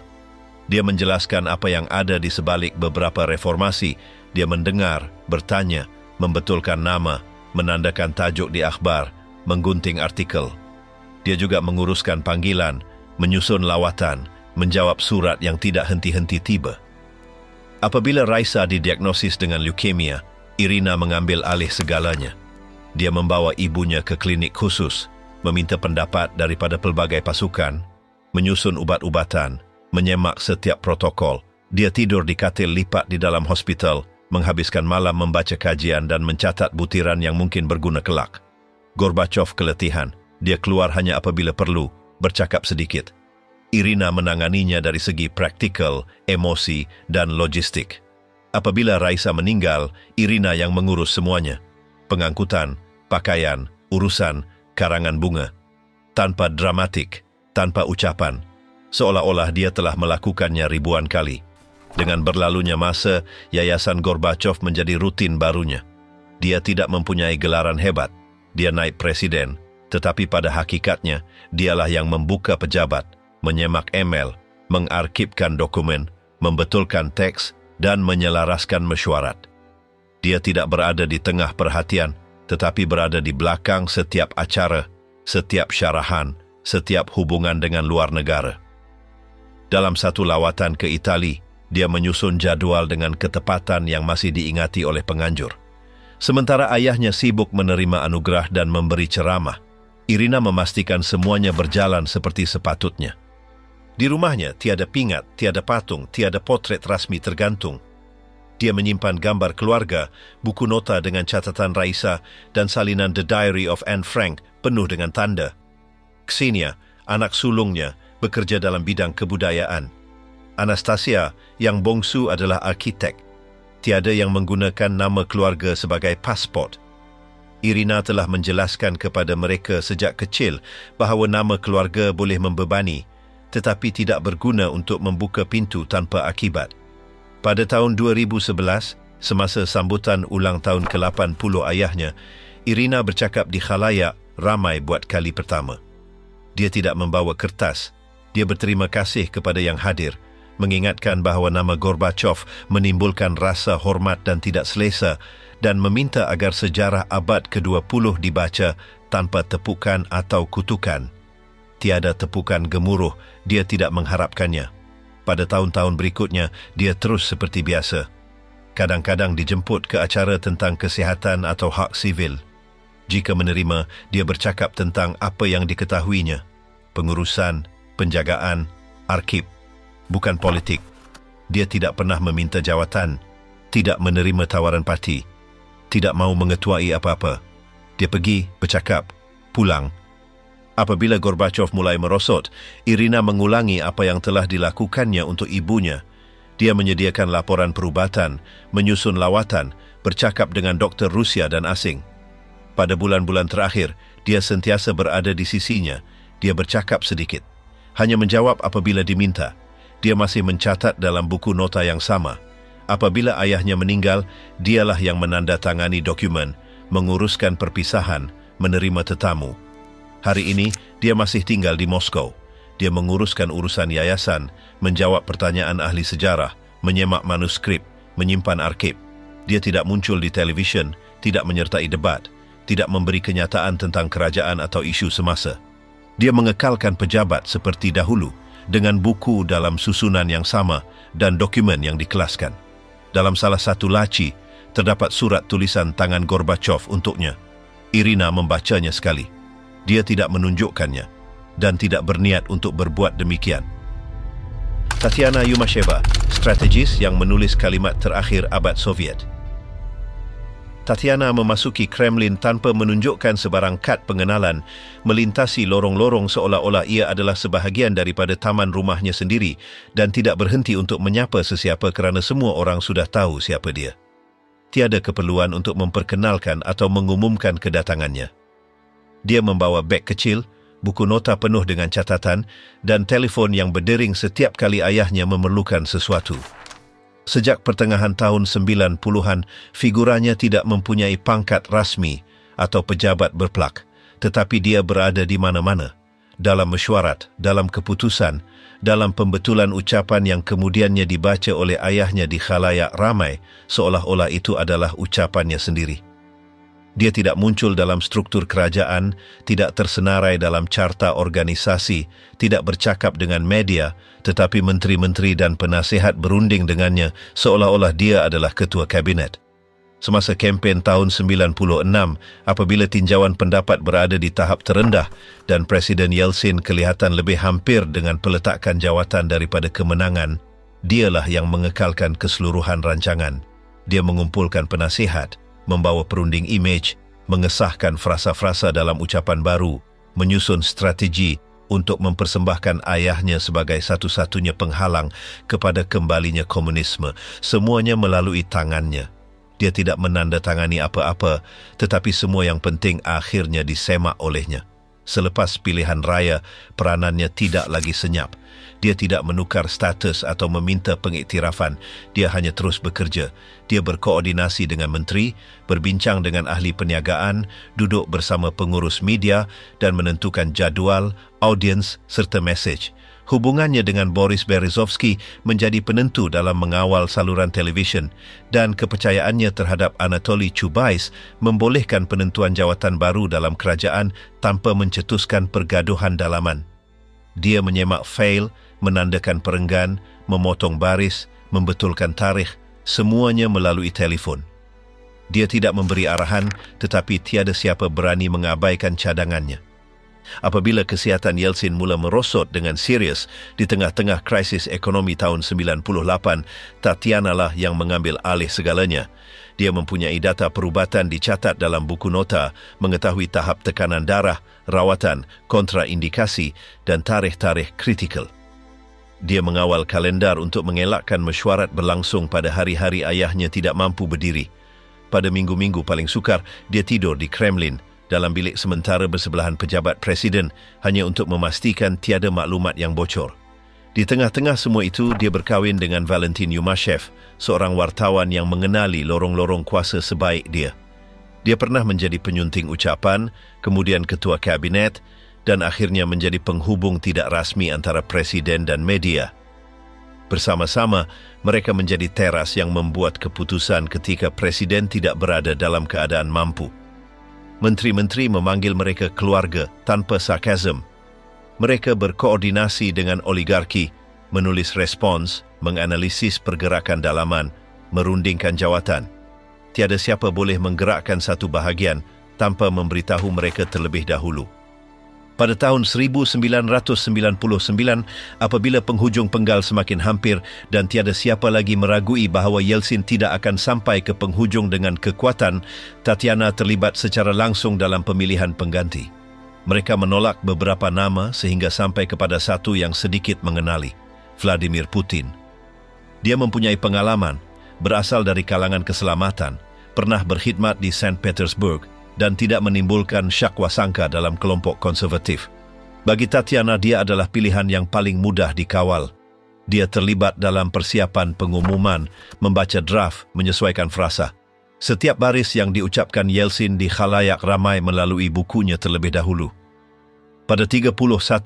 Dia menjelaskan apa yang ada di sebalik beberapa reformasi. Dia mendengar, bertanya, membetulkan nama, menandakan tajuk di akhbar, menggunting artikel. Dia juga menguruskan panggilan, menyusun lawatan, menjawab surat yang tidak henti-henti tiba. Apabila Raisa didiagnosis dengan leukemia, Irina mengambil alih segalanya. Dia membawa ibunya ke klinik khusus, meminta pendapat daripada pelbagai pasukan, menyusun ubat-ubatan, menyemak setiap protokol. Dia tidur di katil lipat di dalam hospital, menghabiskan malam membaca kajian dan mencatat butiran yang mungkin berguna kelak. Gorbachev keletihan. Dia keluar hanya apabila perlu, bercakap sedikit. Irina menanganinya dari segi praktikal, emosi, dan logistik. Apabila Raisa meninggal, Irina yang mengurus semuanya. Pengangkutan, pakaian, urusan, karangan bunga. Tanpa dramatik, tanpa ucapan. Seolah-olah dia telah melakukannya ribuan kali. Dengan berlalunya masa, Yayasan Gorbachev menjadi rutin barunya. Dia tidak mempunyai gelaran hebat. Dia naik presiden, tetapi pada hakikatnya, dialah yang membuka pejabat, menyemak email, mengarsipkan dokumen, membetulkan teks, dan menyelaraskan mesyuarat. Dia tidak berada di tengah perhatian, tetapi berada di belakang setiap acara, setiap syarahan, setiap hubungan dengan luar negara. Dalam satu lawatan ke Itali, dia menyusun jadual dengan ketepatan yang masih diingati oleh penganjur. Sementara ayahnya sibuk menerima anugerah dan memberi ceramah, Irina memastikan semuanya berjalan seperti sepatutnya. Di rumahnya tiada pingat, tiada patung, tiada potret rasmi tergantung. Dia menyimpan gambar keluarga, buku nota dengan catatan Raisa, dan salinan The Diary of Anne Frank penuh dengan tanda. Ksenia, anak sulungnya, bekerja dalam bidang kebudayaan. Anastasia, yang bongsu, adalah arkitek. Tiada yang menggunakan nama keluarga sebagai pasport. Irina telah menjelaskan kepada mereka sejak kecil bahawa nama keluarga boleh membebani, tetapi tidak berguna untuk membuka pintu tanpa akibat. Pada tahun 2011, semasa sambutan ulang tahun ke-80 ayahnya, Irina bercakap di khalayak ramai buat kali pertama. Dia tidak membawa kertas. Dia berterima kasih kepada yang hadir, mengingatkan bahawa nama Gorbachev menimbulkan rasa hormat dan tidak selesa, dan meminta agar sejarah abad ke-20 dibaca tanpa tepukan atau kutukan. Tiada tepukan gemuruh, dia tidak mengharapkannya. Pada tahun-tahun berikutnya, dia terus seperti biasa. Kadang-kadang dijemput ke acara tentang kesihatan atau hak sivil. Jika menerima, dia bercakap tentang apa yang diketahuinya. Pengurusan, penjagaan, arsip. Bukan politik. Dia tidak pernah meminta jawatan, tidak menerima tawaran parti, tidak mahu mengetuai apa-apa. Dia pergi, bercakap, pulang. Apabila Gorbachev mulai merosot, Irina mengulangi apa yang telah dilakukannya untuk ibunya. Dia menyediakan laporan perubatan, menyusun lawatan, bercakap dengan doktor Rusia dan asing. Pada bulan-bulan terakhir, dia sentiasa berada di sisinya. Dia bercakap sedikit, hanya menjawab apabila diminta. Dia masih mencatat dalam buku nota yang sama. Apabila ayahnya meninggal, dialah yang menandatangani dokumen, menguruskan perpisahan, menerima tetamu. Hari ini, dia masih tinggal di Moskow. Dia menguruskan urusan yayasan, menjawab pertanyaan ahli sejarah, menyemak manuskrip, menyimpan arsip. Dia tidak muncul di televisyen, tidak menyertai debat, tidak memberi kenyataan tentang kerajaan atau isu semasa. Dia mengekalkan pejabat seperti dahulu, dengan buku dalam susunan yang sama dan dokumen yang dikelaskan. Dalam salah satu laci, terdapat surat tulisan tangan Gorbachev untuknya. Irina membacanya sekali. Dia tidak menunjukkannya dan tidak berniat untuk berbuat demikian. Tatiana Yumasheva, strategis yang menulis kalimat terakhir abad Soviet. Tatiana memasuki Kremlin tanpa menunjukkan sebarang kad pengenalan, melintasi lorong-lorong seolah-olah ia adalah sebahagian daripada taman rumahnya sendiri dan tidak berhenti untuk menyapa sesiapa kerana semua orang sudah tahu siapa dia. Tiada keperluan untuk memperkenalkan atau mengumumkan kedatangannya. Dia membawa beg kecil, buku nota penuh dengan catatan dan telefon yang berdering setiap kali ayahnya memerlukan sesuatu. Sejak pertengahan tahun 90-an, figuranya tidak mempunyai pangkat rasmi atau pejabat berplak, tetapi dia berada di mana-mana, dalam mesyuarat, dalam keputusan, dalam pembetulan ucapan yang kemudiannya dibaca oleh ayahnya di khalayak ramai, seolah-olah itu adalah ucapannya sendiri. Dia tidak muncul dalam struktur kerajaan, tidak tersenarai dalam carta organisasi, tidak bercakap dengan media, tetapi menteri-menteri dan penasihat berunding dengannya seolah-olah dia adalah ketua kabinet. Semasa kempen tahun 96, apabila tinjauan pendapat berada di tahap terendah dan Presiden Yeltsin kelihatan lebih hampir dengan peletakan jawatan daripada kemenangan, dialah yang mengekalkan keseluruhan rancangan. Dia mengumpulkan penasihat, membawa perunding imej, mengesahkan frasa-frasa dalam ucapan baru, menyusun strategi untuk mempersembahkan ayahnya sebagai satu-satunya penghalang kepada kembalinya komunisme. Semuanya melalui tangannya. Dia tidak menandatangani apa-apa, tetapi semua yang penting akhirnya disemak olehnya. Selepas pilihan raya, peranannya tidak lagi senyap. Dia tidak menukar status atau meminta pengiktirafan. Dia hanya terus bekerja. Dia berkoordinasi dengan menteri, berbincang dengan ahli perniagaan, duduk bersama pengurus media dan menentukan jadual, audiens serta mesej. Hubungannya dengan Boris Berezovsky menjadi penentu dalam mengawal saluran televisyen dan kepercayaannya terhadap Anatoly Chubais membolehkan penentuan jawatan baru dalam kerajaan tanpa mencetuskan pergaduhan dalaman. Dia menyemak fail, menandakan perenggan, memotong baris, membetulkan tarikh, semuanya melalui telefon. Dia tidak memberi arahan, tetapi tiada siapa berani mengabaikan cadangannya. Apabila kesihatan Yeltsin mula merosot dengan serius di tengah-tengah krisis ekonomi tahun 98, Tatiana lah yang mengambil alih segalanya. Dia mempunyai data perubatan dicatat dalam buku nota, mengetahui tahap tekanan darah, rawatan, kontraindikasi dan tarikh-tarikh kritikal. Dia mengawal kalendar untuk mengelakkan mesyuarat berlangsung pada hari-hari ayahnya tidak mampu berdiri. Pada minggu-minggu paling sukar, dia tidur di Kremlin, dalam bilik sementara bersebelahan pejabat presiden hanya untuk memastikan tiada maklumat yang bocor. Di tengah-tengah semua itu, dia berkahwin dengan Valentin Yumashev, seorang wartawan yang mengenali lorong-lorong kuasa sebaik dia. Dia pernah menjadi penyunting ucapan, kemudian ketua kabinet, dan akhirnya menjadi penghubung tidak rasmi antara presiden dan media. Bersama-sama, mereka menjadi teras yang membuat keputusan ketika presiden tidak berada dalam keadaan mampu. Menteri-menteri memanggil mereka keluarga tanpa sarkasm. Mereka berkoordinasi dengan oligarki, menulis respons, menganalisis pergerakan dalaman, merundingkan jawatan. Tiada siapa boleh menggerakkan satu bahagian tanpa memberitahu mereka terlebih dahulu. Pada tahun 1999, apabila penghujung penggal semakin hampir dan tiada siapa lagi meragui bahawa Yeltsin tidak akan sampai ke penghujung dengan kekuatan, Tatiana terlibat secara langsung dalam pemilihan pengganti. Mereka menolak beberapa nama sehingga sampai kepada satu yang sedikit mengenali, Vladimir Putin. Dia mempunyai pengalaman, berasal dari kalangan keselamatan, pernah berkhidmat di St. Petersburg, dan tidak menimbulkan syakwasangka dalam kelompok konservatif. Bagi Tatiana, dia adalah pilihan yang paling mudah dikawal. Dia terlibat dalam persiapan pengumuman, membaca draft, menyesuaikan frasa. Setiap baris yang diucapkan Yeltsin di khalayak ramai melalui bukunya terlebih dahulu. Pada 31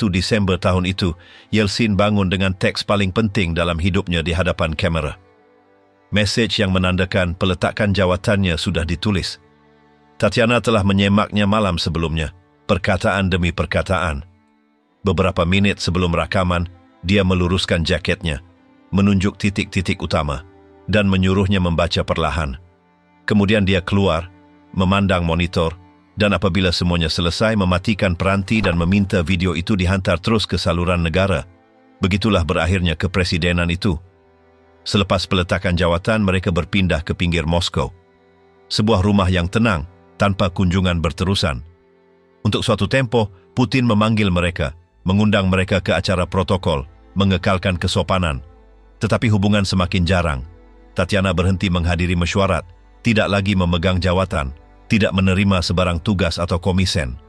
Disember tahun itu, Yeltsin bangun dengan teks paling penting dalam hidupnya di hadapan kamera. Mesej yang menandakan peletakan jawatannya sudah ditulis. Tatiana telah menyemaknya malam sebelumnya, perkataan demi perkataan. Beberapa menit sebelum rakaman, dia meluruskan jaketnya, menunjuk titik-titik utama, dan menyuruhnya membaca perlahan. Kemudian dia keluar, memandang monitor, dan apabila semuanya selesai mematikan peranti dan meminta video itu dihantar terus ke saluran negara. Begitulah berakhirnya kepresidenan itu. Selepas peletakan jawatan, mereka berpindah ke pinggir Moskow. Sebuah rumah yang tenang, tanpa kunjungan berterusan. Untuk suatu tempo, Putin memanggil mereka, mengundang mereka ke acara protokol, mengekalkan kesopanan. Tetapi hubungan semakin jarang. Tatiana berhenti menghadiri mesyuarat, tidak lagi memegang jawatan, tidak menerima sebarang tugas atau komisen.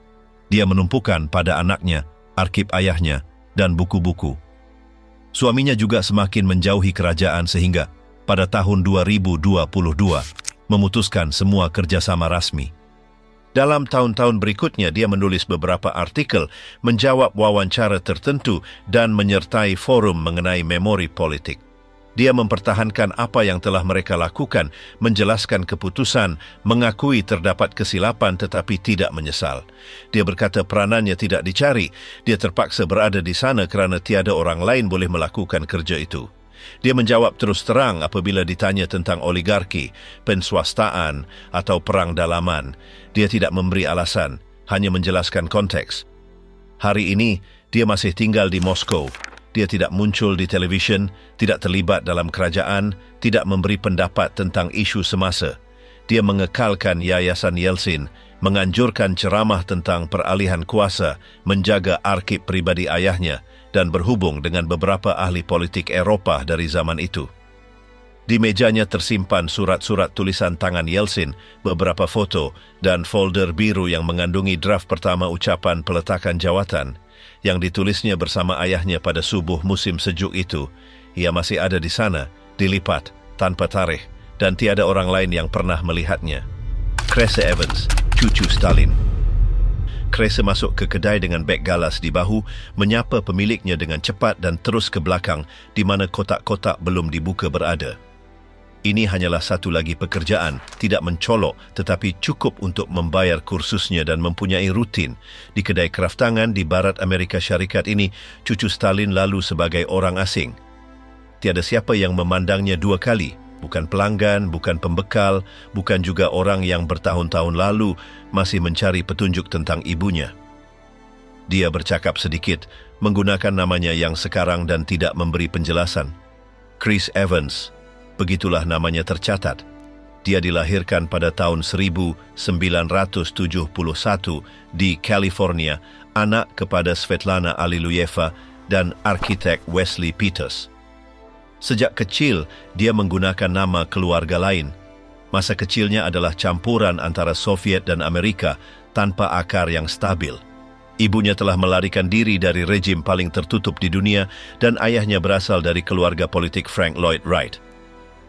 Dia menumpukan pada anaknya, arsip ayahnya, dan buku-buku. Suaminya juga semakin menjauhi kerajaan sehingga pada tahun 2022 memutuskan semua kerjasama rasmi. Dalam tahun-tahun berikutnya, dia menulis beberapa artikel, menjawab wawancara tertentu, dan menyertai forum mengenai memori politik. Dia mempertahankan apa yang telah mereka lakukan, menjelaskan keputusan, mengakui terdapat kesilapan tetapi tidak menyesal. Dia berkata peranannya tidak dicari, dia terpaksa berada di sana kerana tiada orang lain boleh melakukan kerja itu. Dia menjawab terus terang apabila ditanya tentang oligarki, penswastaan atau perang dalaman. Dia tidak memberi alasan, hanya menjelaskan konteks. Hari ini, dia masih tinggal di Moskow. Dia tidak muncul di televisyen, tidak terlibat dalam kerajaan, tidak memberi pendapat tentang isu semasa. Dia mengekalkan Yayasan Yeltsin, menganjurkan ceramah tentang peralihan kuasa, menjaga arsip pribadi ayahnya, dan berhubung dengan beberapa ahli politik Eropah dari zaman itu. Di mejanya tersimpan surat-surat tulisan tangan Yeltsin, beberapa foto, dan folder biru yang mengandungi draft pertama ucapan peletakan jawatan, yang ditulisnya bersama ayahnya pada subuh musim sejuk itu. Ia masih ada di sana, dilipat, tanpa tarikh, dan tiada orang lain yang pernah melihatnya. Kresse Evans, cucu Stalin. Kresse masuk ke kedai dengan beg galas di bahu, menyapa pemiliknya dengan cepat dan terus ke belakang, di mana kotak-kotak belum dibuka berada. Ini hanyalah satu lagi pekerjaan, tidak mencolok tetapi cukup untuk membayar kursusnya dan mempunyai rutin. Di kedai kraftangan di barat Amerika Syarikat ini, cucu Stalin lalu sebagai orang asing. Tiada siapa yang memandangnya dua kali, bukan pelanggan, bukan pembekal, bukan juga orang yang bertahun-tahun lalu masih mencari petunjuk tentang ibunya. Dia bercakap sedikit, menggunakan namanya yang sekarang dan tidak memberi penjelasan. Chris Evans. Begitulah namanya tercatat. Dia dilahirkan pada tahun 1971 di California, anak kepada Svetlana Alliluyeva dan arsitek Wesley Peters. Sejak kecil, dia menggunakan nama keluarga lain. Masa kecilnya adalah campuran antara Soviet dan Amerika tanpa akar yang stabil. Ibunya telah melarikan diri dari rejim paling tertutup di dunia dan ayahnya berasal dari keluarga politik Frank Lloyd Wright.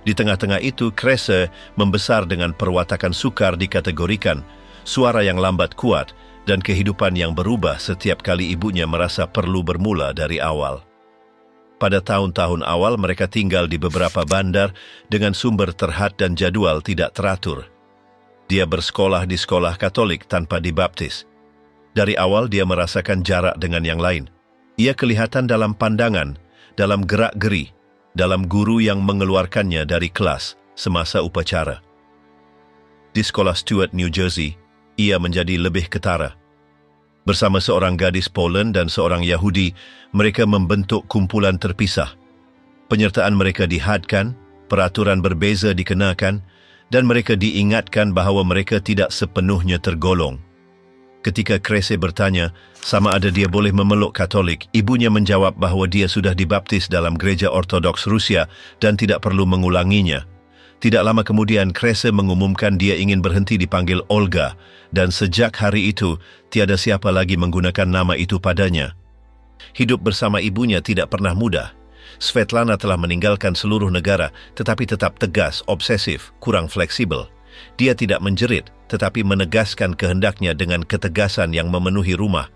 Di tengah-tengah itu, Kresse membesar dengan perwatakan sukar dikategorikan, suara yang lambat kuat, dan kehidupan yang berubah setiap kali ibunya merasa perlu bermula dari awal. Pada tahun-tahun awal, mereka tinggal di beberapa bandar dengan sumber terhad dan jadwal tidak teratur. Dia bersekolah di sekolah Katolik tanpa dibaptis. Dari awal, dia merasakan jarak dengan yang lain. Ia kelihatan dalam pandangan, dalam gerak-geri, dalam guru yang mengeluarkannya dari kelas semasa upacara. Di sekolah Stuart, New Jersey, ia menjadi lebih ketara. Bersama seorang gadis Poland dan seorang Yahudi, mereka membentuk kumpulan terpisah. Penyertaan mereka dihadkan, peraturan berbeza dikenakan, dan mereka diingatkan bahawa mereka tidak sepenuhnya tergolong. Ketika Kresse bertanya sama ada dia boleh memeluk Katolik, ibunya menjawab bahawa dia sudah dibaptis dalam Gereja Ortodoks Rusia dan tidak perlu mengulanginya. Tidak lama kemudian, Kresse mengumumkan dia ingin berhenti dipanggil Olga, dan sejak hari itu, tiada siapa lagi menggunakan nama itu padanya. Hidup bersama ibunya tidak pernah mudah. Svetlana telah meninggalkan seluruh negara, tetapi tetap tegas, obsesif, kurang fleksibel. Dia tidak menjerit, tetapi menegaskan kehendaknya dengan ketegasan yang memenuhi rumah.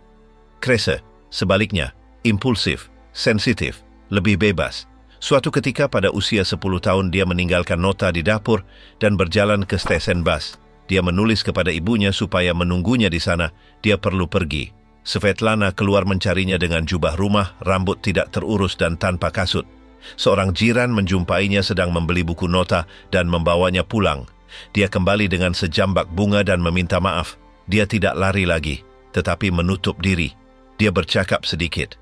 Krese, sebaliknya, impulsif, sensitif, lebih bebas. Suatu ketika pada usia 10 tahun dia meninggalkan nota di dapur dan berjalan ke stesen bas. Dia menulis kepada ibunya supaya menunggunya di sana. Dia perlu pergi. Svetlana keluar mencarinya dengan jubah rumah, rambut tidak terurus dan tanpa kasut. Seorang jiran menjumpainya sedang membeli buku nota dan membawanya pulang. Dia kembali dengan sejambak bunga dan meminta maaf. Dia tidak lari lagi, tetapi menutup diri. Dia bercakap sedikit.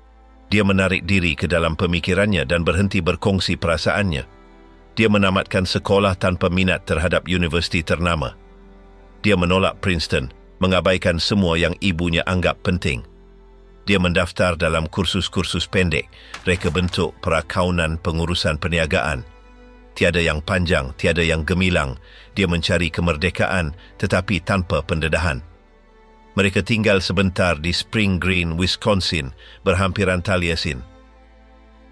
Dia menarik diri ke dalam pemikirannya dan berhenti berkongsi perasaannya. Dia menamatkan sekolah tanpa minat terhadap universiti ternama. Dia menolak Princeton, mengabaikan semua yang ibunya anggap penting. Dia mendaftar dalam kursus-kursus pendek, reka bentuk, perakaunan, pengurusan perniagaan. Tiada yang panjang, tiada yang gemilang. Dia mencari kemerdekaan tetapi tanpa pendedahan. Mereka tinggal sebentar di Spring Green, Wisconsin, berhampiran Taliesin.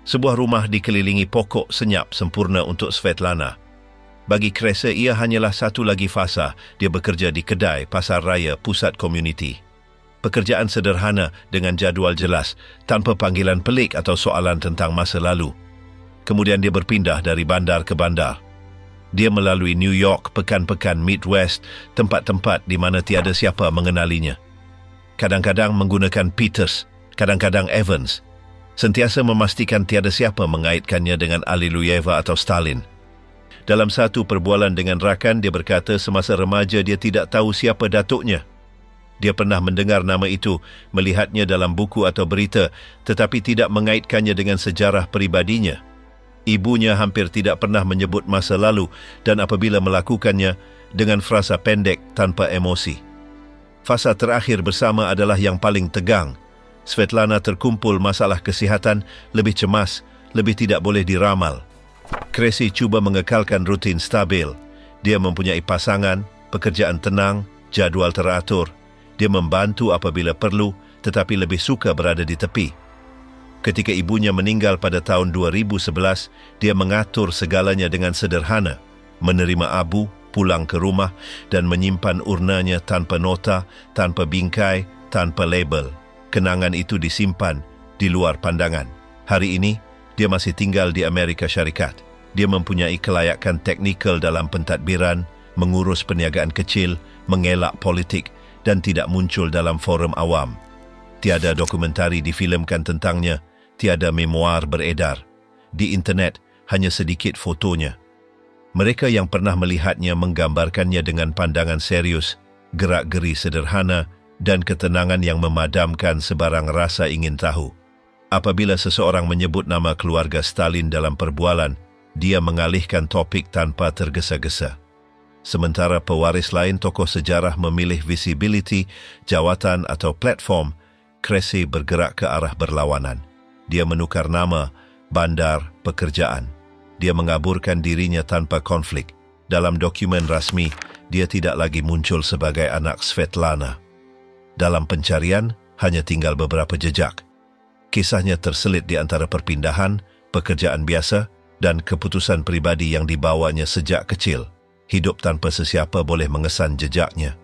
Sebuah rumah dikelilingi pokok senyap sempurna untuk Svetlana. Bagi Krese, ia hanyalah satu lagi fasa. Dia bekerja di kedai, pasar raya, pusat komuniti. Pekerjaan sederhana dengan jadual jelas, tanpa panggilan pelik atau soalan tentang masa lalu. Kemudian dia berpindah dari bandar ke bandar. Dia melalui New York, pekan-pekan Midwest, tempat-tempat di mana tiada siapa mengenalinya. Kadang-kadang menggunakan Peters, kadang-kadang Evans. Sentiasa memastikan tiada siapa mengaitkannya dengan Alliluyeva atau Stalin. Dalam satu perbualan dengan rakan, dia berkata semasa remaja dia tidak tahu siapa datuknya. Dia pernah mendengar nama itu, melihatnya dalam buku atau berita, tetapi tidak mengaitkannya dengan sejarah peribadinya. Ibunya hampir tidak pernah menyebut masa lalu dan apabila melakukannya dengan frasa pendek tanpa emosi. Fasa terakhir bersama adalah yang paling tegang. Svetlana terkumpul masalah kesihatan, lebih cemas, lebih tidak boleh diramal. Krese cuba mengekalkan rutin stabil. Dia mempunyai pasangan, pekerjaan tenang, jadual teratur. Dia membantu apabila perlu, tetapi lebih suka berada di tepi. Ketika ibunya meninggal pada tahun 2011, dia mengatur segalanya dengan sederhana, menerima abu, pulang ke rumah dan menyimpan urnanya tanpa nota, tanpa bingkai, tanpa label. Kenangan itu disimpan di luar pandangan. Hari ini, dia masih tinggal di Amerika Syarikat. Dia mempunyai kelayakan teknikal dalam pentadbiran, mengurus perniagaan kecil, mengelak politik dan tidak muncul dalam forum awam. Tiada dokumentari difilmkan tentangnya, tiada memoir beredar. Di internet, hanya sedikit fotonya. Mereka yang pernah melihatnya menggambarkannya dengan pandangan serius, gerak-geri sederhana, dan ketenangan yang memadamkan sebarang rasa ingin tahu. Apabila seseorang menyebut nama keluarga Stalin dalam perbualan, dia mengalihkan topik tanpa tergesa-gesa. Sementara pewaris lain tokoh sejarah memilih visibility, jawatan atau platform, Krese bergerak ke arah berlawanan. Dia menukar nama, bandar, pekerjaan. Dia mengaburkan dirinya tanpa konflik. Dalam dokumen rasmi, dia tidak lagi muncul sebagai anak Svetlana. Dalam pencarian, hanya tinggal beberapa jejak. Kisahnya terselit di antara perpindahan, pekerjaan biasa, dan keputusan pribadi yang dibawanya sejak kecil. Hidup tanpa sesiapa boleh mengesan jejaknya.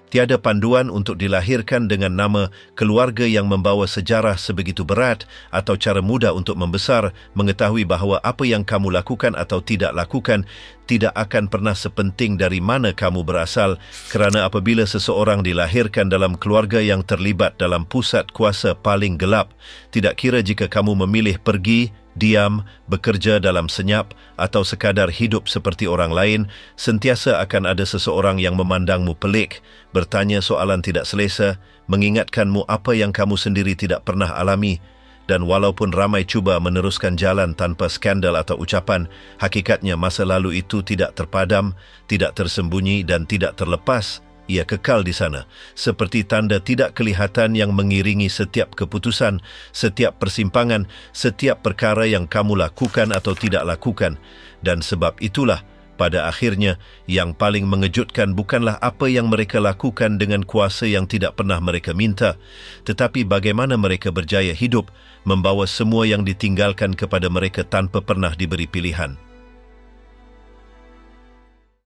Tiada panduan untuk dilahirkan dengan nama keluarga yang membawa sejarah sebegitu berat atau cara mudah untuk membesar, mengetahui bahawa apa yang kamu lakukan atau tidak lakukan tidak akan pernah sepenting dari mana kamu berasal, kerana apabila seseorang dilahirkan dalam keluarga yang terlibat dalam pusat kuasa paling gelap, tidak kira jika kamu memilih pergi, diam, bekerja dalam senyap atau sekadar hidup seperti orang lain, sentiasa akan ada seseorang yang memandangmu pelik, bertanya soalan tidak selesa, mengingatkanmu apa yang kamu sendiri tidak pernah alami, dan walaupun ramai cuba meneruskan jalan tanpa skandal atau ucapan, hakikatnya masa lalu itu tidak terpadam, tidak tersembunyi dan tidak terlepas. Ia kekal di sana, seperti tanda tidak kelihatan yang mengiringi setiap keputusan, setiap persimpangan, setiap perkara yang kamu lakukan atau tidak lakukan. Dan sebab itulah, pada akhirnya, yang paling mengejutkan bukanlah apa yang mereka lakukan dengan kuasa yang tidak pernah mereka minta, tetapi bagaimana mereka berjaya hidup, membawa semua yang ditinggalkan kepada mereka tanpa pernah diberi pilihan.